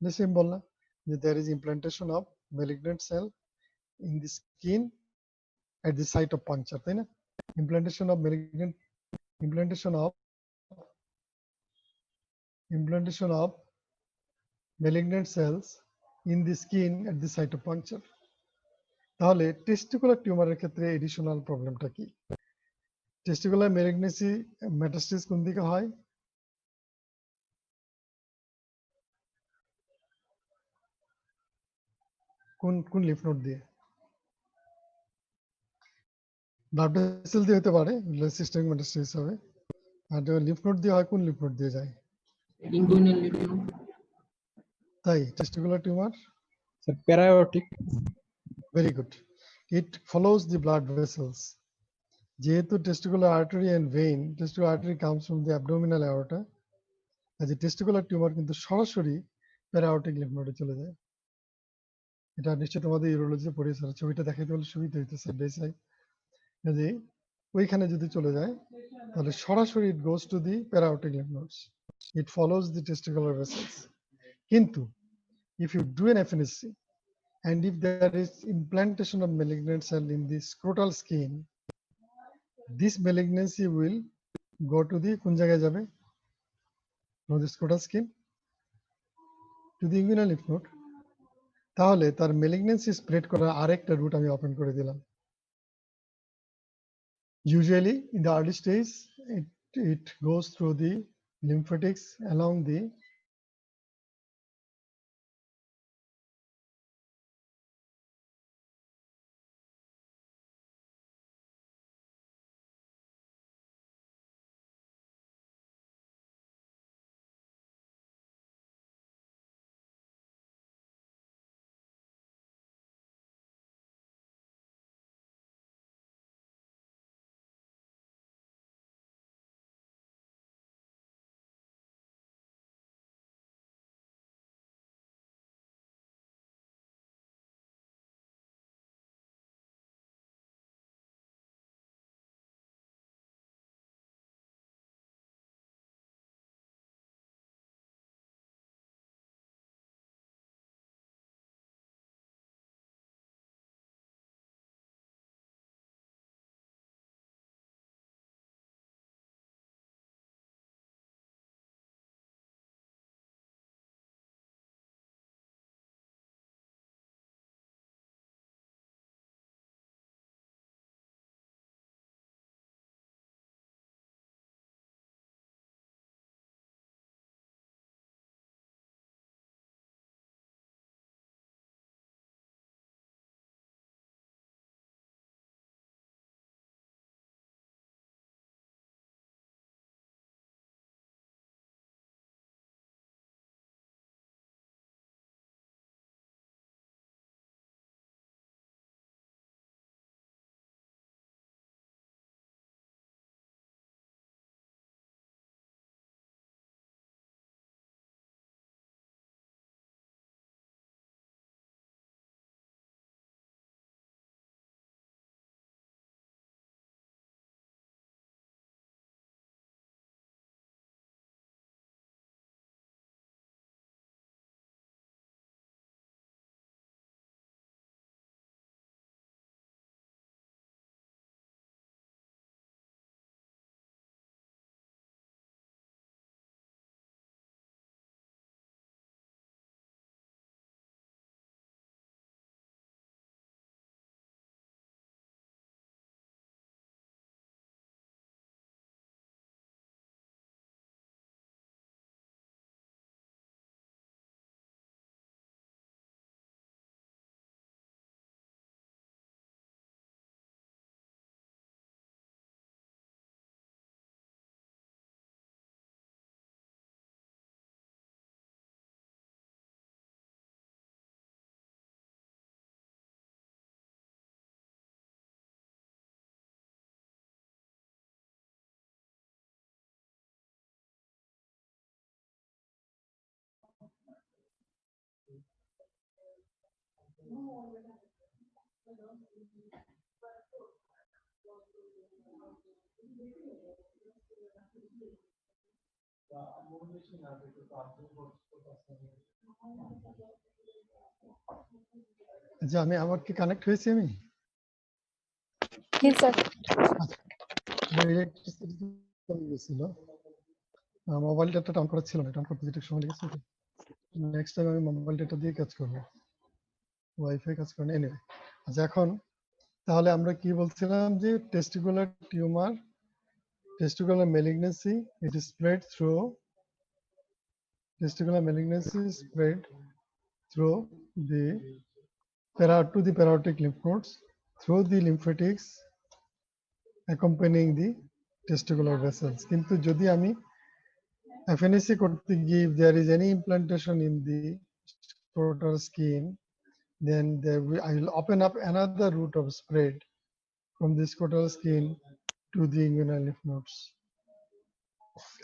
The same বললাম যে there is implantation of malignant cell in the skin at the site of puncture, তাই না? implantation of malignant cells in the skin at the site of puncture. তাহলে testicular টিউমারের ক্ষেত্রে additional প্রবলেমটা কি? Testicular ম্যালিগনেসি metastasis কোন দিকে হয়? কোন লিফ নোড দিয়ে? ব্লাড ভেসেল দিয়ে হতে পারে, সিস্টেমিক মেটাস্টেসিস হবে। আর লিফ নোড দিয়ে হয়, কোন লিফ নোড দিয়ে যায়? Inguinal lymph node. তাই testicular tumour Sir, para-aortic. very good, it follows the blood vessels. যেহেতু testicular artery and vein, testicular artery comes from the abdominal aorta, as a testicular tumor কিন্তু সরাসরি para-aortic lymph node চলে যায়। এটা নিশ্চয়ই তোমাদের ইউরোলজিতে পড়েছে, ছবিটা দেখাইতে বলে সুবিধা হইতেছে বেসাই, যে ওইখানে যদি চলে যায় তাহলে সরাসরি it goes to the para-aortic lymph nodes, it follows the testicular vessels. কিন্তু if you do an FNAC and if there is implantation of malignant cell in the scrotal skin, this malignancy will go to the কোন জায়গায় যাবে? No, the scrotal skin to the inguinal lymph node. তাহলে তার malignancy spread করার আরেকটা root আমি open করে দিলাম। Usually in the early stage it goes through the lymphatics along the আচ্ছা আমি আমার কি কানেক্ট হয়েছি আমি Yes, sir. ইলেকট্রিসিটি চলে গেছিল মোবাইল ডাটাটা অন করা ছিল না, এটা অন করতে যেটা সময় লেগেছে। নেক্সট টাইম আমি মোবাইল ডাটা দিয়ে কাজ করব, ওয়াইফাই কাজ করে না। এনিওয়ে, আচ্ছা এখন তাহলে আমরা কি বলছিলাম যে testicular tumour, testicular malignancy, it is spread through testicular malignancy is spread through the to the parotid lymph nodes through the lymphatics accompanying the testicular vessels. কিন্তু যদি আমি FNAC করতে গিয়ে if there is any implantation in the scrotal skin, then I will open up another route of spread from the scrotal skin to the inguinal lymph nodes.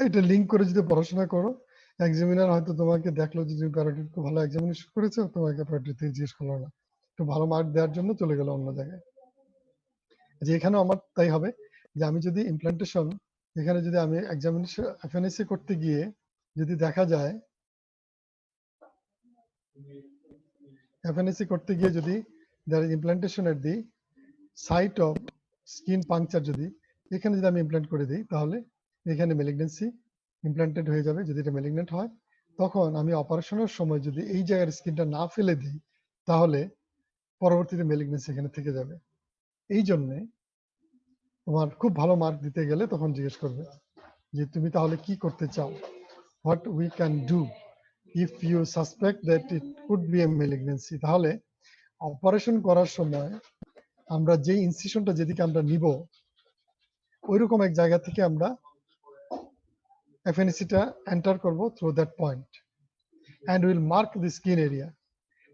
এটা link করে যদি পড়াশোনা করো, এক্সামিনার হয়তো তোমাকে দেখলো যে তুমি প্যারোটিড খুব ভালো এক্সামিনেশন করেছো, তোমাকে প্যারোটিড থেকে জিজ্ঞেস করলো না, একটু ভালো মার্ক দেওয়ার জন্য চলে গেল অন্য জায়গায়। যে এখানেও আমার তাই হবে যে আমি যদি ইমপ্লান্টেশন, এখানে যদি আমি এক্সামিনেশন FNAC করতে গিয়ে যদি দেখা যায় FNAC করতে গিয়ে যদি there is implantation at the site of skin puncture, যদি এখানে যদি আমি ইমপ্ল্যান্ট করে দিই তাহলে এখানে ম্যালিগন্যান্সি ইমপ্ল্যান্টেড হয়ে যাবে। যদি এটা ম্যালিগন্যান্ট হয় তখন আমি অপারেশনের সময় যদি এই জায়গার স্কিনটা না ফেলে দিই তাহলে পরবর্তীতে ম্যালিগন্যান্সি এখানে থেকে যাবে। এই জন্য তোমার খুব ভালো মার্ক দিতে গেলে তখন জিজ্ঞেস করবে যে তুমি তাহলে কি করতে চাও, what we can do if you suspect that it could be a malignancy. তাহলে অপারেশন করার সময় আমরা যে ইনসিশনটা যেদিকে আমরা নিব ওইরকম এক জায়গা থেকে আমরা FNAC-টা এন্টার করব through that point and we'll mark the skin area,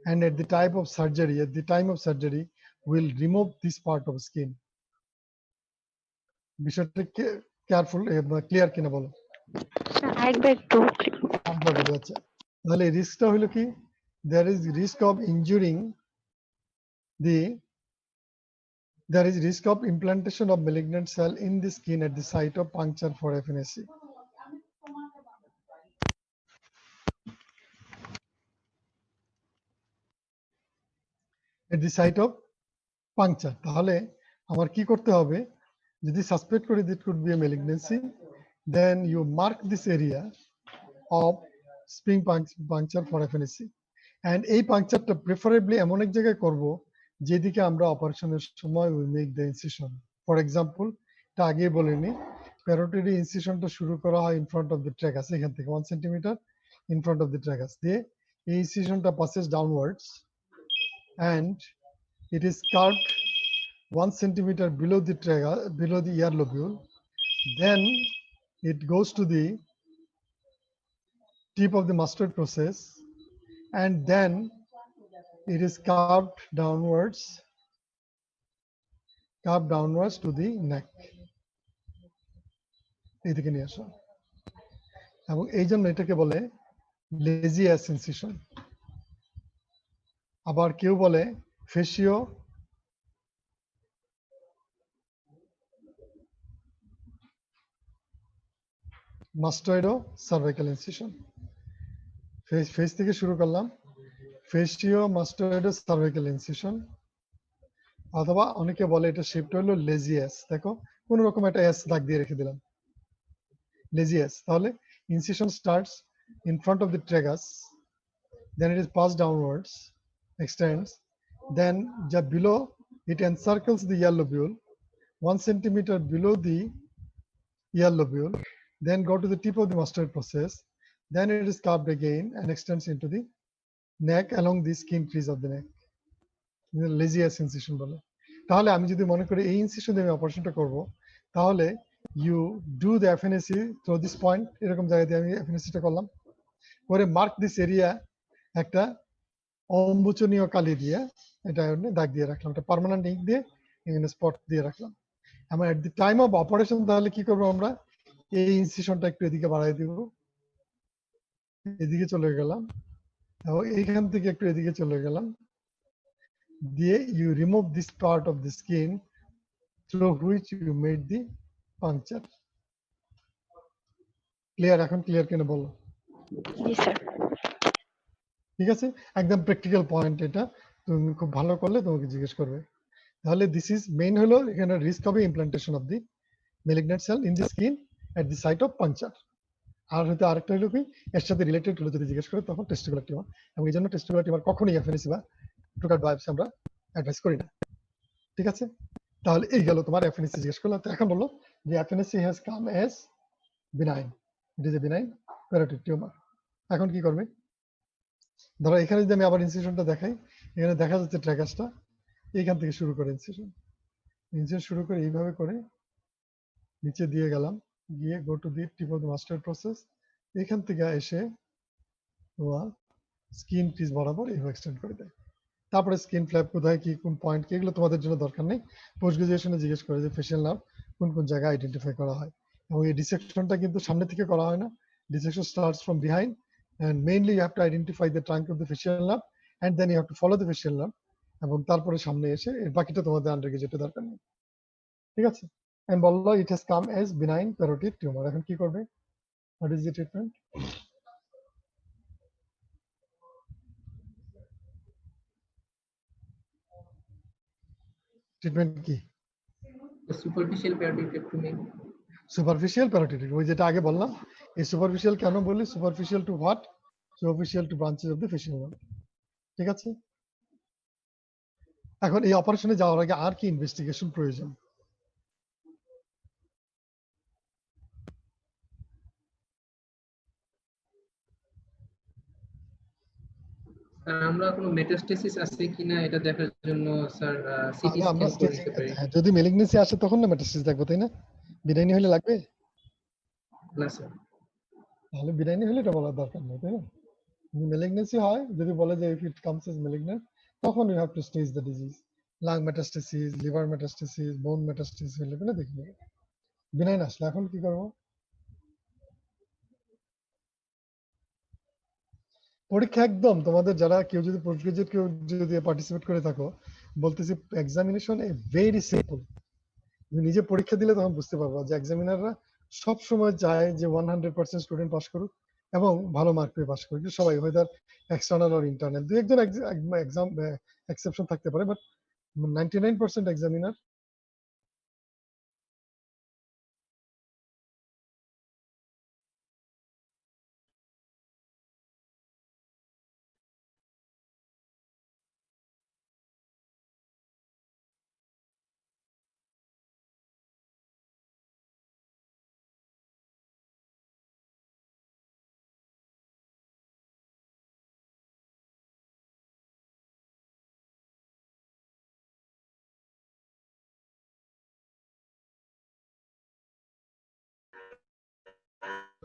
and at the time of surgery we'll remove this part of skin. বিষয়টা কেয়ারফুল ক্লিয়ার কিনা বলো? আচ্ছা তাহলে রিস্কটা হলো কি, there is risk of injuring there is risk of implantation of malignant cell in the skin at the site of puncture for FNAC. At the site of puncture, তাহলে আমার কি করতে হবে, যদি সাসপেক্ট করি that could be a malignancy, then you mark this area of spring puncture for FNAC, and এই পাংচারটা preferably এমন এক জায়গায় করব যেদিকে আমরা অপারেশনের সময় we make the incision. For example, এটা আগে বলিনি, প্যারোটিড ইনসিশনটা শুরু করা হয় in front of the tragus, এখান থেকে 1 centimeter in front of the tragus দিয়ে এই ইনসিশনটা passes downwards and it is curved 1 centimeter below the tragus, below the ear lobule. Then it goes to the tip of the mastoid process, and then it is curved downwards to the neck. এইদিকে নিয়ে আসা, এবং এই জন্য এটাকে বলে লেজিয়াস incision. আবার কেউ বলে ফেসিও মাস্টয়েডো সার্ভাইকাল ইনসিশন। ফেস থেকে শুরু করলাম, ফেসিও মাস্টয়েডো সার্ভাইকাল ইনসিশন, অথবা অনেকে বলে এটা শেপটা হলো লেজিয়াস। দেখো কোন রকম একটা এস দাগ দিয়ে রেখে দিলাম, লেজিয়াস। তাহলে incision starts in front of the tragus, then it is passed downwards, extends, then below it encircles the ear lobule 1 centimeter below the ear lobule, then go to the tip of the mastoid process, then it is curved again and extends into the neck along the skin crease of the neck. Lazy S incision বলে। তাহলে আমি যদি মনে করি এই incision দিয়ে আমি অপারেশনটা করব, তাহলে you do the FNAC through this point, এরকম জায়গা দিয়ে আমি FNAC-টা করলাম, করে মার্ক দিস এরিয়া একটা অম্বুচনীয় কালি দিয়ে এটা দাগ দিয়ে রাখলাম, এটা পার্মানেন্ট ইঙ্ক দিয়ে এখানে স্পট দিয়ে রাখলাম। আমরা এট দি টাইম অফ অপারেশন তাহলে কি করবো, আমরা এই ইনসিশনটা একটু এদিকে বাড়াই দিব, এদিকে চলে গেলাম, এবং এইখান থেকে একটু এদিকে চলে গেলাম, দিয়ে you remove this part of the skin through which you made the puncture. Clear? এখন ক্লিয়ার কিনা বলো। জি স্যার। ঠিক আছে, একদম প্র্যাকটিক্যাল পয়েন্ট এটা, তুমি খুব ভালো করলে তোমাকে জিজ্ঞেস করবে। তাহলে দিস ইজ মেইন হলো এখানে রিস্ক হবে implantation of the malignant cell in the skin at the site of puncture। আর হয়তো আরেকটা হলো কি এর সাথে রিলেটেড হলো যদি জিজ্ঞেস করে তখন টেস্টিকুলার টিউমার, এবং এই জন্য টেস্টিকুলার টিউমার কখনোই এফএনসি বা টুকার বায়োপসি আমরা অ্যাডভাইস করি না। ঠিক আছে, তাহলে এই গেল তোমার এফএনসি জিজ্ঞেস করলো। তো এখন বললো যে FNC has come as benign, it is a benign parotid tumour. এখন কি করবে? ধরো এখানে যদি আমি আবার ইনসিশনটা দেখাই, এখানে দেখা যাচ্ছে ট্র্যাকাসটা এইখান থেকে শুরু করে ইনসিশন শুরু করে এইভাবে করে নিচে দিয়ে গেলাম, গিয়ে go to the tip of the master process, এখান থেকে এসে তোমার স্কিন পিস বরাবর এইভাবে এক্সটেন্ড করে দেয়। তারপরে স্কিন ফ্ল্যাপ কোথায় কি কোন পয়েন্ট কি এগুলো তোমাদের জন্য দরকার নেই, পোস্ট গ্রাজুয়েশনে জিজ্ঞেস করে যে ফেশিয়াল নার্ভ কোন কোন জায়গায় আইডেন্টিফাই করা হয়। এবং এই ডিসেকশনটা কিন্তু সামনে থেকে করা হয় না, dissection starts from behind and mainly you have to identify the trunk of the facial nerve and then you have to follow the facial nerve এবং তারপরে সামনে এসে এর বাকিটা তোমাদের আন্ডারগে যেতে দরকার নেই। ঠিক আছে, and বললো it has come as benign parotid tumor। এখন কি করবে? What is the treatment? Treatment কি? Superficial parotidectomy. সুপারফিশিয়াল প্যারোটিড, ওই যেটা আগে বললাম। এই সুপারফিশিয়াল কেন বলি? Superficial to what? Superficial to branches of the facial nerve. ঠিক আছে, এখন এই অপারেশনে যাওয়ার আগে আর কি ইনভেস্টিগেশন প্রয়োজন? আমরা কোনো মেটাস্টেসিস আছে কিনা এটা দেখার জন্য স্যার সিটি তাহলে আমরা স্ক্যান করে নিতে পারি। যদি মেলিগনেন্সি আসে তখন না মেটাস্টাসিস দেখবো, তাই না? বিনাইনি হলে লাগবে না স্যার। তাহলে বিনাইনি হলে এটা বলার দরকার নেই, তাই না? মেলিগনেন্সি হয় যদি বলে যে if it comes as malignant তখন you have to stage the disease, lung metastasis, liver metastasis, bone metastasis হলে পেলে দেখে নেবে। বিনাইন আসলে এখন কি করবো? পরীক্ষা একদম তোমাদের যারা কেউ যদি পোস্ট গ্রাজুয়েট কেউ যদি পার্টিসিপেট করে থাকো, বলতেছি এক্সামিনেশন এ ভেরি সিম্পল। তুমি নিজে পরীক্ষা দিলে তখন বুঝতে পারবা যে এক্সামিনাররা সব সময় চায় যে 100% স্টুডেন্ট পাস করুক এবং ভালো মার্ক পেয়ে পাস করুক, সবাই হয়তো এক্সটার্নাল আর ইন্টারনাল, দুই একজন এক্সাম এক্সেপশন থাকতে পারে, বাট 99% এক্সামিনার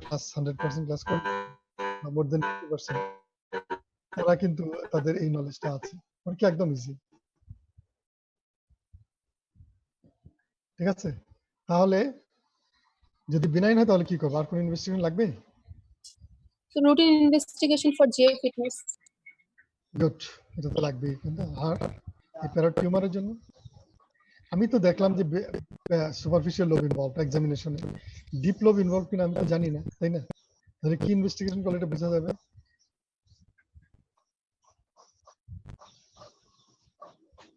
ক্লাস 100% ক্লাস করে মোর দেন 50%, তারা কিন্তু তাদের এই নলেজটা আছে। পরীক্ষা একদম ইজি। ঠিক আছে, তাহলে যদি বিনাইন হয় তাহলে কি করবো? আর কোন ইনভেস্টিগেশন লাগবে? So routine investigation for GI fitness. Good, এটা তো লাগবেই। কিন্তু আর এই প্যারোট টিউমারের জন্য আমি তো দেখলাম যে সুপারফিশিয়াল লোব ইনভলভ এক্সামিনেশনে, ডিপ লোব ইনভলভ কিনা আমি তো জানি না, তাই না? তাহলে কি ইনভেস্টিগেশন করলে এটা বোঝা যাবে?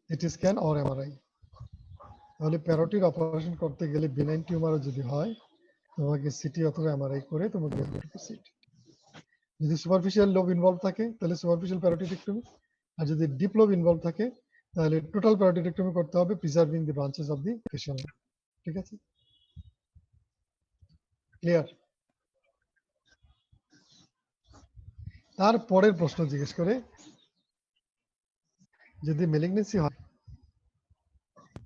CT scan or MRI. তাহলে প্যারোটিড অপারেশন করতে গেলে বিনাইন টিউমারও যদি হয় তোমাকে সিটি অথবা এমআরআই করে তোমাকে প্রসিড। যদি সুপারফিশিয়াল লোব ইনভলভ থাকে তাহলে সুপারফিশিয়াল প্যারোটিডেক্টমি, আর যদি ডিপ লোব ইনভলভ থাকে তাহলে টোটাল প্যারোটিডেক্টমি করতে হবে, preserving the branches of the facial nerve. ঠিক আছে, ক্লিয়ার? তারপরের প্রশ্ন জিজ্ঞেস করে যদি মেলিগনেন্সি হয়,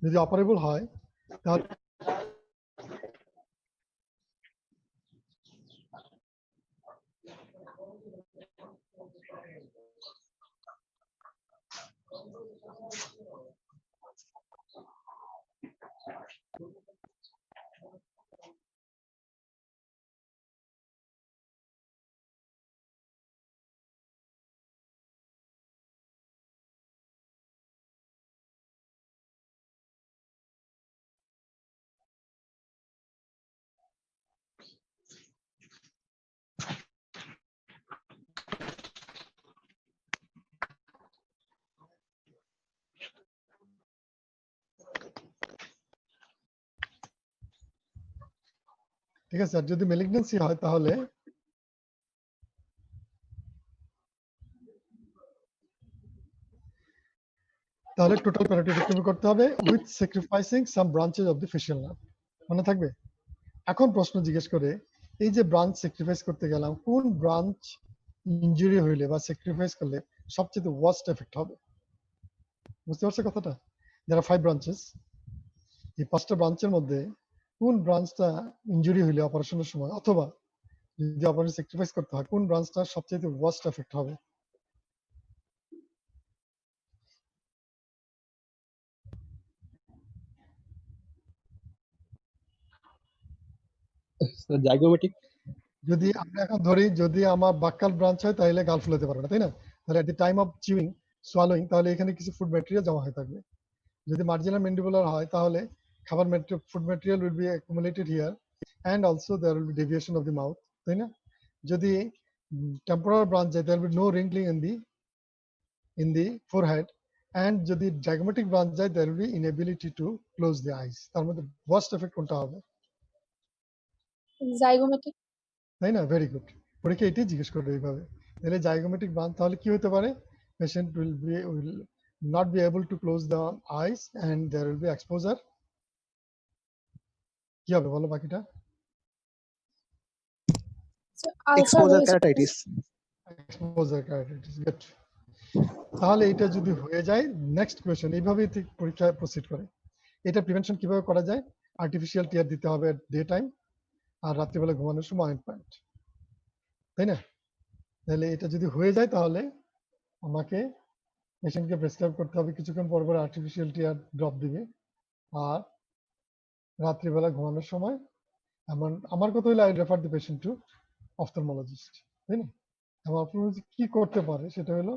যদি অপারেবল হয় তাহলে ঠিক আছে, আর যদি ম্যালিগন্যান্সি হয় তাহলে টোটাল প্যারোটিডেক্টমি করতে হবে with sacrificing some branches of the facial nerve. মনে থাকবে? এখন প্রশ্ন জিজ্ঞেস করে, এই যে ব্রাঞ্চ স্যাক্রিফাইস করতে গেলাম, কোন ব্রাঞ্চ ইনজুরি হইলে বা স্যাক্রিফাইস করলে সবচেয়ে ওয়ার্স্ট এফেক্ট হবে? বুঝতে পারছো কথাটা? যারা 5 ব্রাঞ্চেস, এই 5টা ব্রাঞ্চের মধ্যে কোন ব্রাঞ্চটা ইনজুরি হইলে অপারেশনের সময় অথবা যদি অপারেশন স্যাক্রিফাইস করতে হয়, কোন ব্রাঞ্চটা সবচেয়ে ওয়ার্স্ট এফেক্ট হবে? জাইগোমেটিক। যদি আমরা এখন ধরি, যদি আমার বাক্কাল ব্রাঞ্চ হয় তাহলে গাল ফুলাতে পারবে না, তাই না? তাহলে at the time of chewing, swallowing, তাহলে এখানে কিছু ফুড ম্যাটেরিয়াল জমা হয়ে থাকবে। যদি মার্জিনাল ম্যান্ডিবুলার হয় তাহলে খাবার food material will be accumulated here and also there will be deviation of the mouth, তাই না? যদি টেম্পোরাল ব্রাঞ্চ যায় there will be no wrinkling in the forehead, and যদি জাইগোমেটিক ব্রাঞ্চ যায় there will be inability to close the eyes. তার মধ্যে worst effect কোনটা হবে? Zygomatic. তাই না? Very good. পরীক্ষা এটাই জিজ্ঞেস করবে এইভাবে। তাহলে জাইগোমেটিক ব্রাঞ্চ তাহলে কি হতে পারে? Patient will not be able to close the eyes and there will be exposure। কি হবে বলো বাকিটা? So exposure ulcer keratitis. exposure keratitis, good। তাহলে এটা যদি হয়ে যায়, নেক্সট কোয়েশ্চেন এইভাবেই ঠিক পরীক্ষা প্রসিড করে। এটা প্রিভেনশন কিভাবে করা যায়? আর্টিফিশিয়াল টিয়ার দিতে হবে ডে টাইম, আর রাত্রিবেলা ঘুমানোর সময় অয়েন্টমেন্ট, তাই না? তাহলে এটা যদি হয়ে যায় তাহলে আমাকে পেশেন্টকে প্রেসক্রাইব করতে হবে কিছুক্ষণ পর পর আর্টিফিশিয়াল টিয়ার ড্রপ দিবে, আর রাত্রিবেলা ঘুমানোর সময় আমার কথা হলো I refer the patient to ophthalmologist, তাই না? এবং অফথলমোলজিস্ট কি করতে পারে সেটা হলো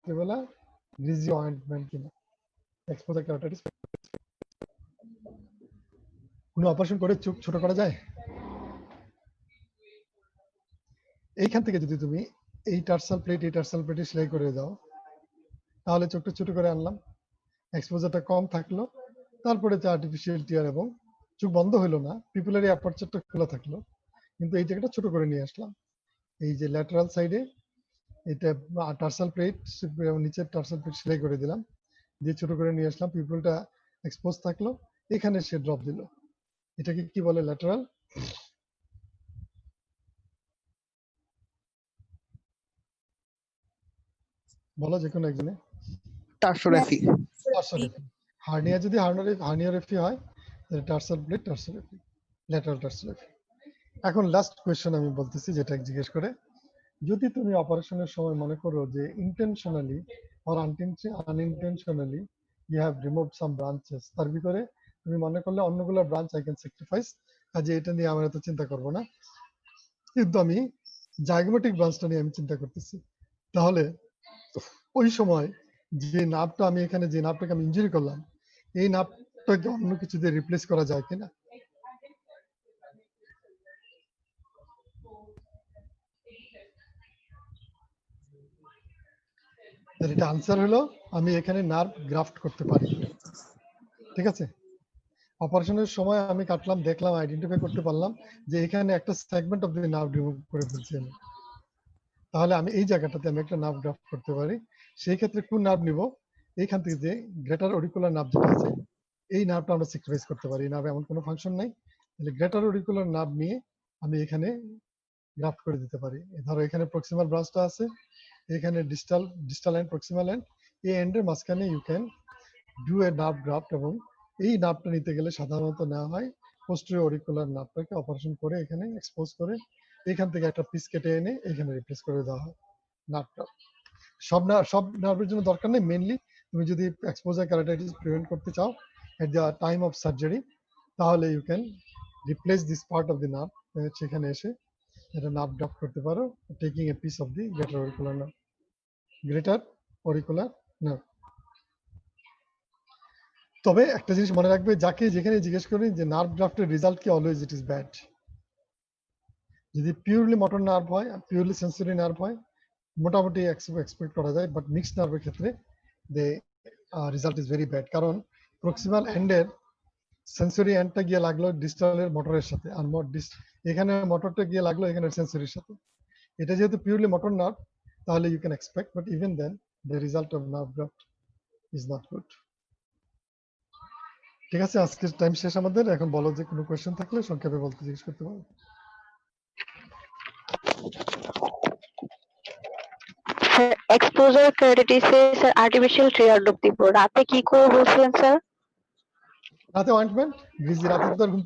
রাত্রিবেলা গ্রিজি অয়েন্টমেন্ট কিনা, এক্সপোজার কেরাটিটিস। কোনো অপারেশন করে চোখ ছোট করা যায়? এইখান থেকে যদি তুমি এই টার্সাল প্লেটে সেলাই করে দাও তাহলে চোখটা ছোট করে আনলাম, এক্সপোজারটা কম থাকলো, তারপরে যে আর্টিফিশিয়াল টিয়ার এবং চোখ বন্ধ হলো না, পিপুলারি অ্যাপারচারটা খোলা থাকলো, কিন্তু এই জায়গাটা ছোট করে নিয়ে আসলাম। এই যে ল্যাটারাল সাইডে এটা টার্সাল প্লেট, নিচের টার্সাল প্লেট সেলাই করে দিলাম, দিয়ে ছোট করে নিয়ে আসলাম, পিপুলটা এক্সপোজ থাকলো, এখানে সে ড্রপ দিল। এটাকে কি বলে? ল্যাটারাল। বলো যে কোনো একজনে। টার্সোগ্রাফি। টার্সোগ্রাফি। হার্নিয়া যদি হার্নিওগ্রাফি হয় তাহলে টার্সাল প্লেট টার্সোগ্রাফি, ল্যাটারাল টার্সোগ্রাফি। এখন লাস্ট কোয়েশ্চেন আমি বলতেছি, যেটা জিজ্ঞেস করে, যদি তুমি অপারেশনের সময় মনে করো যে intentionally or unintentionally you have remove some branches, তার ভিতরে তুমি মনে করলে অন্যগুলো ব্রাঞ্চ আই ক্যান স্যাক্রিফাইস, কাজে এটা নিয়ে আমরা এত চিন্তা করব না, কিন্তু আমি জাইগোমেটিক ব্রাঞ্চটা নিয়ে আমি চিন্তা করতেছি, তাহলে ওই সময় যে নার্ভটা আমি এখানে, যে নার্ভটাকে আমি ইনজুরি করলাম, এই নার্ভটাকে অন্য কিছু দিয়ে রিপ্লেস করা যায় কিনা? এটা আনসার হলো আমি এখানে নার্ভ গ্রাফট করতে পারি, ঠিক আছে? অপারেশনের সময় আমি কাটলাম, দেখলাম, আইডেন্টিফাই করতে পারলাম যে এখানে একটা segment of the nerve remove করে ফেলছি আমি, তাহলে আমি এই জায়গাটাতে আমি একটা নার্ভ গ্রাফট করতে পারি। সেই ক্ষেত্রে কোন নার্ভ নিব? এইখান থেকে যে গ্রেটার অরিকুলার নার্ভ যেটা আছে, এই নার্ভটা আমরা স্যাক্রিফাইস করতে পারি। নার্ভ এমন কোনো ফাংশন নাই, তাহলে গ্রেটার অরিকুলার নার্ভ নিয়ে আমি এখানে গ্রাফট করে দিতে পারি। ধরো এখানে প্রক্সিমাল ব্রাঞ্চটা আছে, এখানে ডিস্টাল এন্ড প্রক্সিমাল এন্ড, এই এন্ডের মাঝখানে you can do a nerve graft, এবং এই নার্ভটা নিতে গেলে সাধারণত নেওয়া হয় পোস্টেরিয়র অরিকুলার নার্ভটাকে অপারেশন করে এখানে এক্সপোজ করে এখান থেকে একটা পিস কেটে এনে এখানে রিপ্লেস করে দেওয়া হয় নার্ভটা। সব নার্ভের জন্য দরকার নেই, মেইনলি তুমি যদি এক্সপোজার কেরাটাইটিস প্রিভেন্ট করতে চাও at the time of surgery, তাহলে you can replace this part of the nerve, সেখানে এসে এটা নার্ভ ড্রপ করতে পারো, taking a piece of the greater auricular nerve, greater auricular nerve. তবে একটা জিনিস মনে রাখবে, যাকে যেখানে জিজ্ঞেস করি যে নার্ভ ড্রাফটের রেজাল্ট কি, অলওয়েজ ইট ইজ ব্যাড। যদি পিওরলি মোটর নার্ভ হয়, পিওরলি সেন্সরি নার্ভ হয়, মোটামুটি এক্সপেক্ট করা যায়, বাট মিক্সড নার্ভের ক্ষেত্রে দে রেজাল্ট ইজ ভেরি ব্যাড, কারণ প্রক্সিমাল এন্ডের সেন্সরি এন্ডটা গিয়ে লাগলো ডিস্টালের মোটরের সাথে, আর এখানে মোটরটা গিয়ে লাগলো এখানে সেন্সরির সাথে। এটা যেহেতু পিওরলি মোটর নার্ভ, তাহলে you can expect, but even then the result of nerve graft is not good. ঠিক আছে, আজকের টাইম শেষ আমাদের। এখন বলো যে কোনো কোয়েশ্চেন থাকলে সংক্ষেপে বলতে জিজ্ঞেস করতে পারো। এক্সপোজার কেরাটিটিসে স্যার আর্টিফিশিয়াল ট্রিয়ার দিব, রাতে কি করে বলছিলেন স্যার? রাতে অয়েন্টমেন্ট ভিজি, রাতে তো ঘুম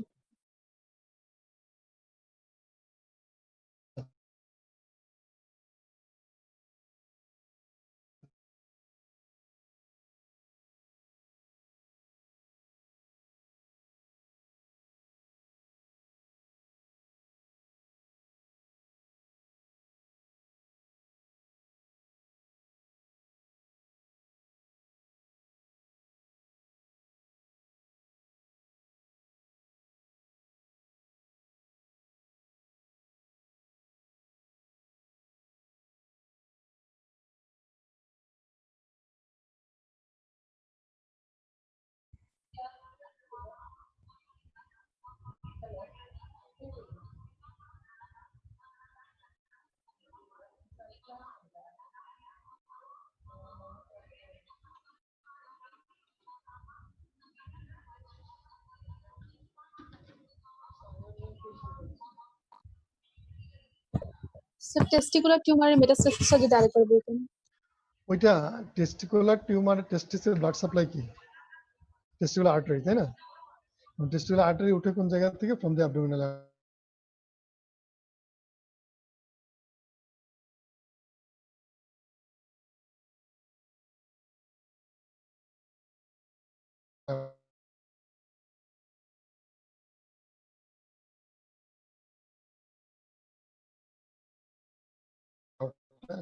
স্যার টেস্টিকুলার টিউমারের মেটাস্টেসিসটা যদি আরেকবার বলতেন। ওইটা টেস্টিকুলার টিউমার, টেস্টিসের ব্লাড সাপ্লাই কি টেস্টিকুলার আর্টারি, তাই না? টেস্টিকুলার আর্টারি উঠে কোন জায়গা থেকে? ফ্রম দ্য অ্যাবডোমিনাল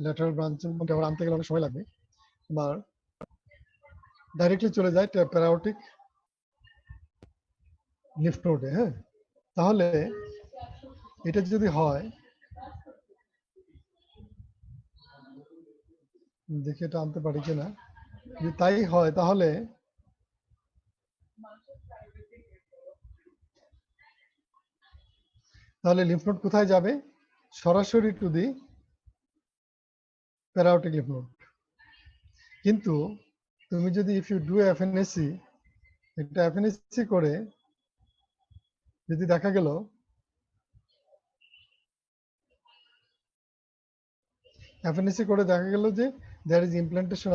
ল্যাটারাল ব্রাঞ্চের মধ্যে আবার আনতে গেলে অনেক সময় লাগবে। আমার ডাইরেক্টলি চলে যায় প্যারাওটিক লিফট নোডে। হ্যাঁ, তাহলে এটা যদি হয়, দেখে এটা আনতে পারি কিনা, যদি তাই হয় তাহলে লিম্ফ নোড কোথায় যাবে? সরাসরি টু দি প্যারাওটিক লিম্ফ নোড। কিন্তু তুমি যদি ইফ ইউ ডু এফএনএসি, একটা এফএনএসি করে যদি দেখা গেল যে there is implantation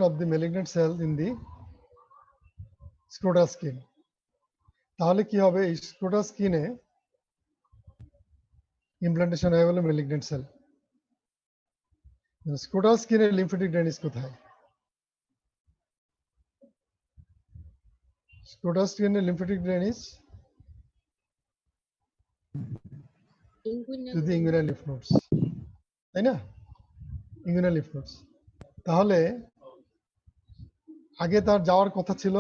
of the malignant cells in the scrotal skin, তাহলে কি হবে? এই scrotal skin-এ implantation হয়ে গেল malignant cell। scrotal skin-এর lymphatic drainage কোথায়? scrotal skin-এর lymphatic drainage to the inguinal lymph nodes, তাই না? inguinal lymph nodes। তাহলে আগে তার যাওয়ার কথা ছিল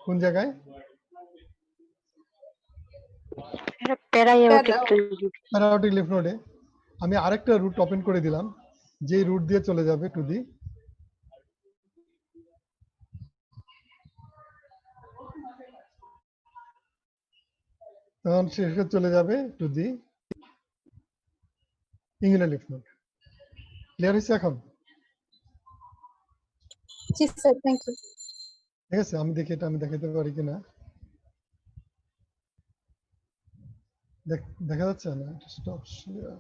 কোন জায়গায়? প্যারাওটিক লিম্ফ নোডে। আমি আরেকটা রুট ওপেন করে দিলাম, যে রুট দিয়ে চলে যাবে টু দি তখন সেটা চলে যাবে to the inguinal lymph node. Clear হয়েছে এখন? জি স্যার, থ্যাংক ইউ। ঠিক আছে, আমি দেখি এটা আমি দেখাতে পারি কিনা। দেখা যাচ্ছে না? Stop share.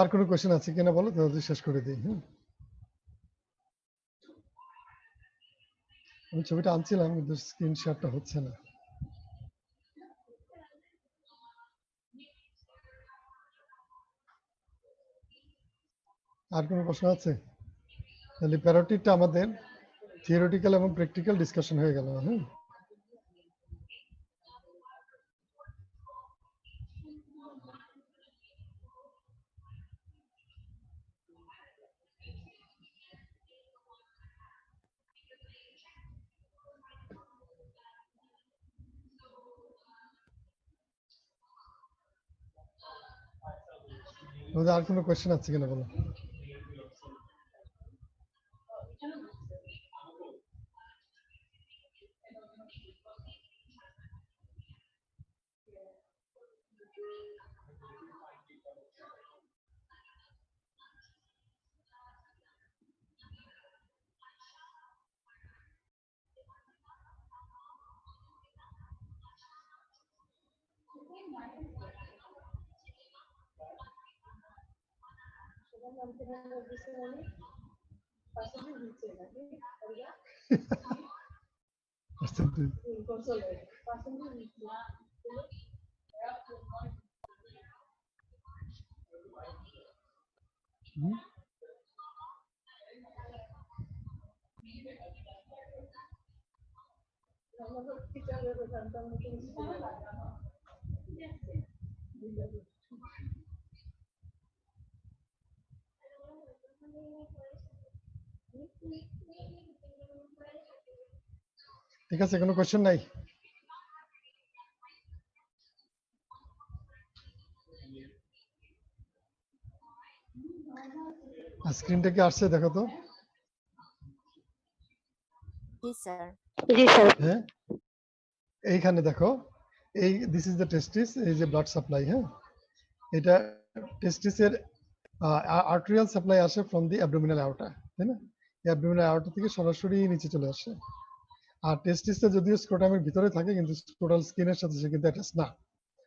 আর কোনো কোয়েশ্চেন আছে কিনা বলো, তাহলে শেষ করে দিই। হ্যাঁ। আমি ছবিটা আনছিলাম কিন্তু স্ক্রিন শেয়ারটা হচ্ছে না। আর কোনো প্রশ্ন আছে? তাহলে প্যারোটিডটা আমাদের থিওরিটিক্যাল এবং প্র্যাকটিক্যাল ডিসকাশন হয়ে গেল। হ্যাঁ, তোমাদের আর কোনো কোয়েশ্চেন আছে কিনা বলো? ঠিক আছে, কোনো কোয়েশ্চেন নাই? স্ক্রিনটা কি আসছে দেখো তো? জি স্যার। হ্যাঁ, এইখানে দেখো, এই দিস ইজ দ্য টেস্টিস, এই যে ব্লাড সাপ্লাই। হ্যাঁ, এটা টেস্টিসের আর্টেরিয়াল সাপ্লাই আসে ফ্রম দি অ্যাবডোমিনাল আউটা, তাই না? অ্যাবডোমিনাল আউটা থেকে সরাসরি নিচে চলে আসে। আর টেস্টিসটা যদিও স্ক্রোটামের ভিতরে থাকে কিন্তু স্ক্রোটাল স্কিনের সাথে সে কিন্তু অ্যাটাচ না।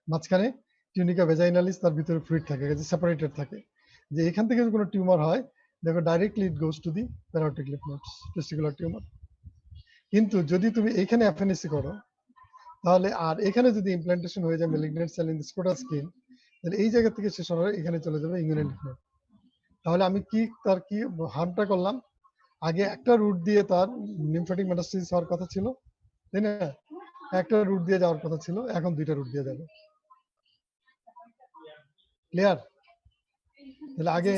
মাঝখানে টিউনিকা ভেজাইনালিস, তার ভিতরে ফ্লুইড থাকে, সেপারেটেড থাকে। যে এখান থেকে যদি কোনো টিউমার হয়, দেখো directly it goes to the parotid lymph nodes, testicular tumour. কিন্তু যদি তুমি এইখানে এফএনএসি করো, তাহলে আর এখানে যদি ইমপ্ল্যান্টেশন হয়ে যায় malignant cell in the scrotal skin, তাহলে এই জায়গা থেকে শেষ হয়ে এখানে চলে যাবে ইমিউন লিম্ফ নোড। তাহলে আমি তার কি হার্মটা করলাম? আগে একটা রুট দিয়ে তার লিম্ফ্যাটিক মেটাস্টেসিস হওয়ার কথা ছিল, তাই না? একটা রুট দিয়ে যাওয়ার কথা ছিল, এখন দুইটা রুট দিয়ে যাবে। ক্লিয়ার? তাহলে আগে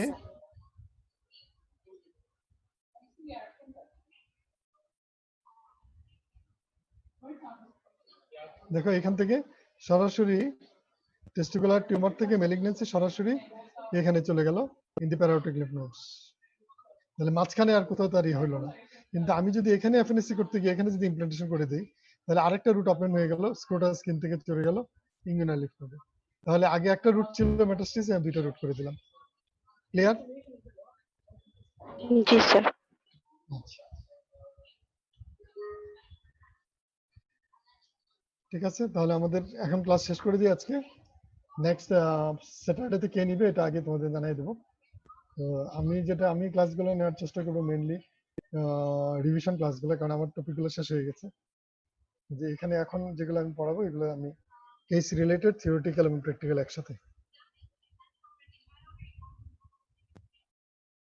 দেখো এখান থেকে সরাসরি টেস্টিকুলার টিউমার থেকে ম্যালিগন্যান্সি সরাসরি এখানে চলে গেল in the parotid lymph nodes. তাহলে মাঝখানে আর কোথাও তার হইলো না। কিন্তু আমি যদি এখানে এফএনএসি করতে গিয়ে এখানে যদি ইমপ্ল্যান্টেশন করে দিই, তাহলে আরেকটা রুট ওপেন হয়ে গেল, স্ক্রোটাল স্কিন থেকে চলে গেল ইমিউনাল লিম্ফ নোডে। তাহলে আগে একটা রুট ছিল মেটাস্টেসিস, আমি দুইটা রুট করে দিলাম। ক্লিয়ার? জি স্যার। আচ্ছা, ঠিক আছে, তাহলে আমাদের এখন ক্লাস শেষ করে দিই আজকে। নেক্সট স্যাটারডেতে কে নিবে এটা আগে তোমাদের জানাই দেবো। তো আমি ক্লাসগুলো নেওয়ার চেষ্টা করবো মেইনলি রিভিশন ক্লাসগুলো, কারণ আমার টপিকগুলো শেষ হয়ে গেছে। যে এখানে এখন যেগুলো আমি পড়াবো এগুলো আমি কেস রিলেটেড, থিওরিটিক্যাল এবং প্র্যাকটিক্যাল একসাথে।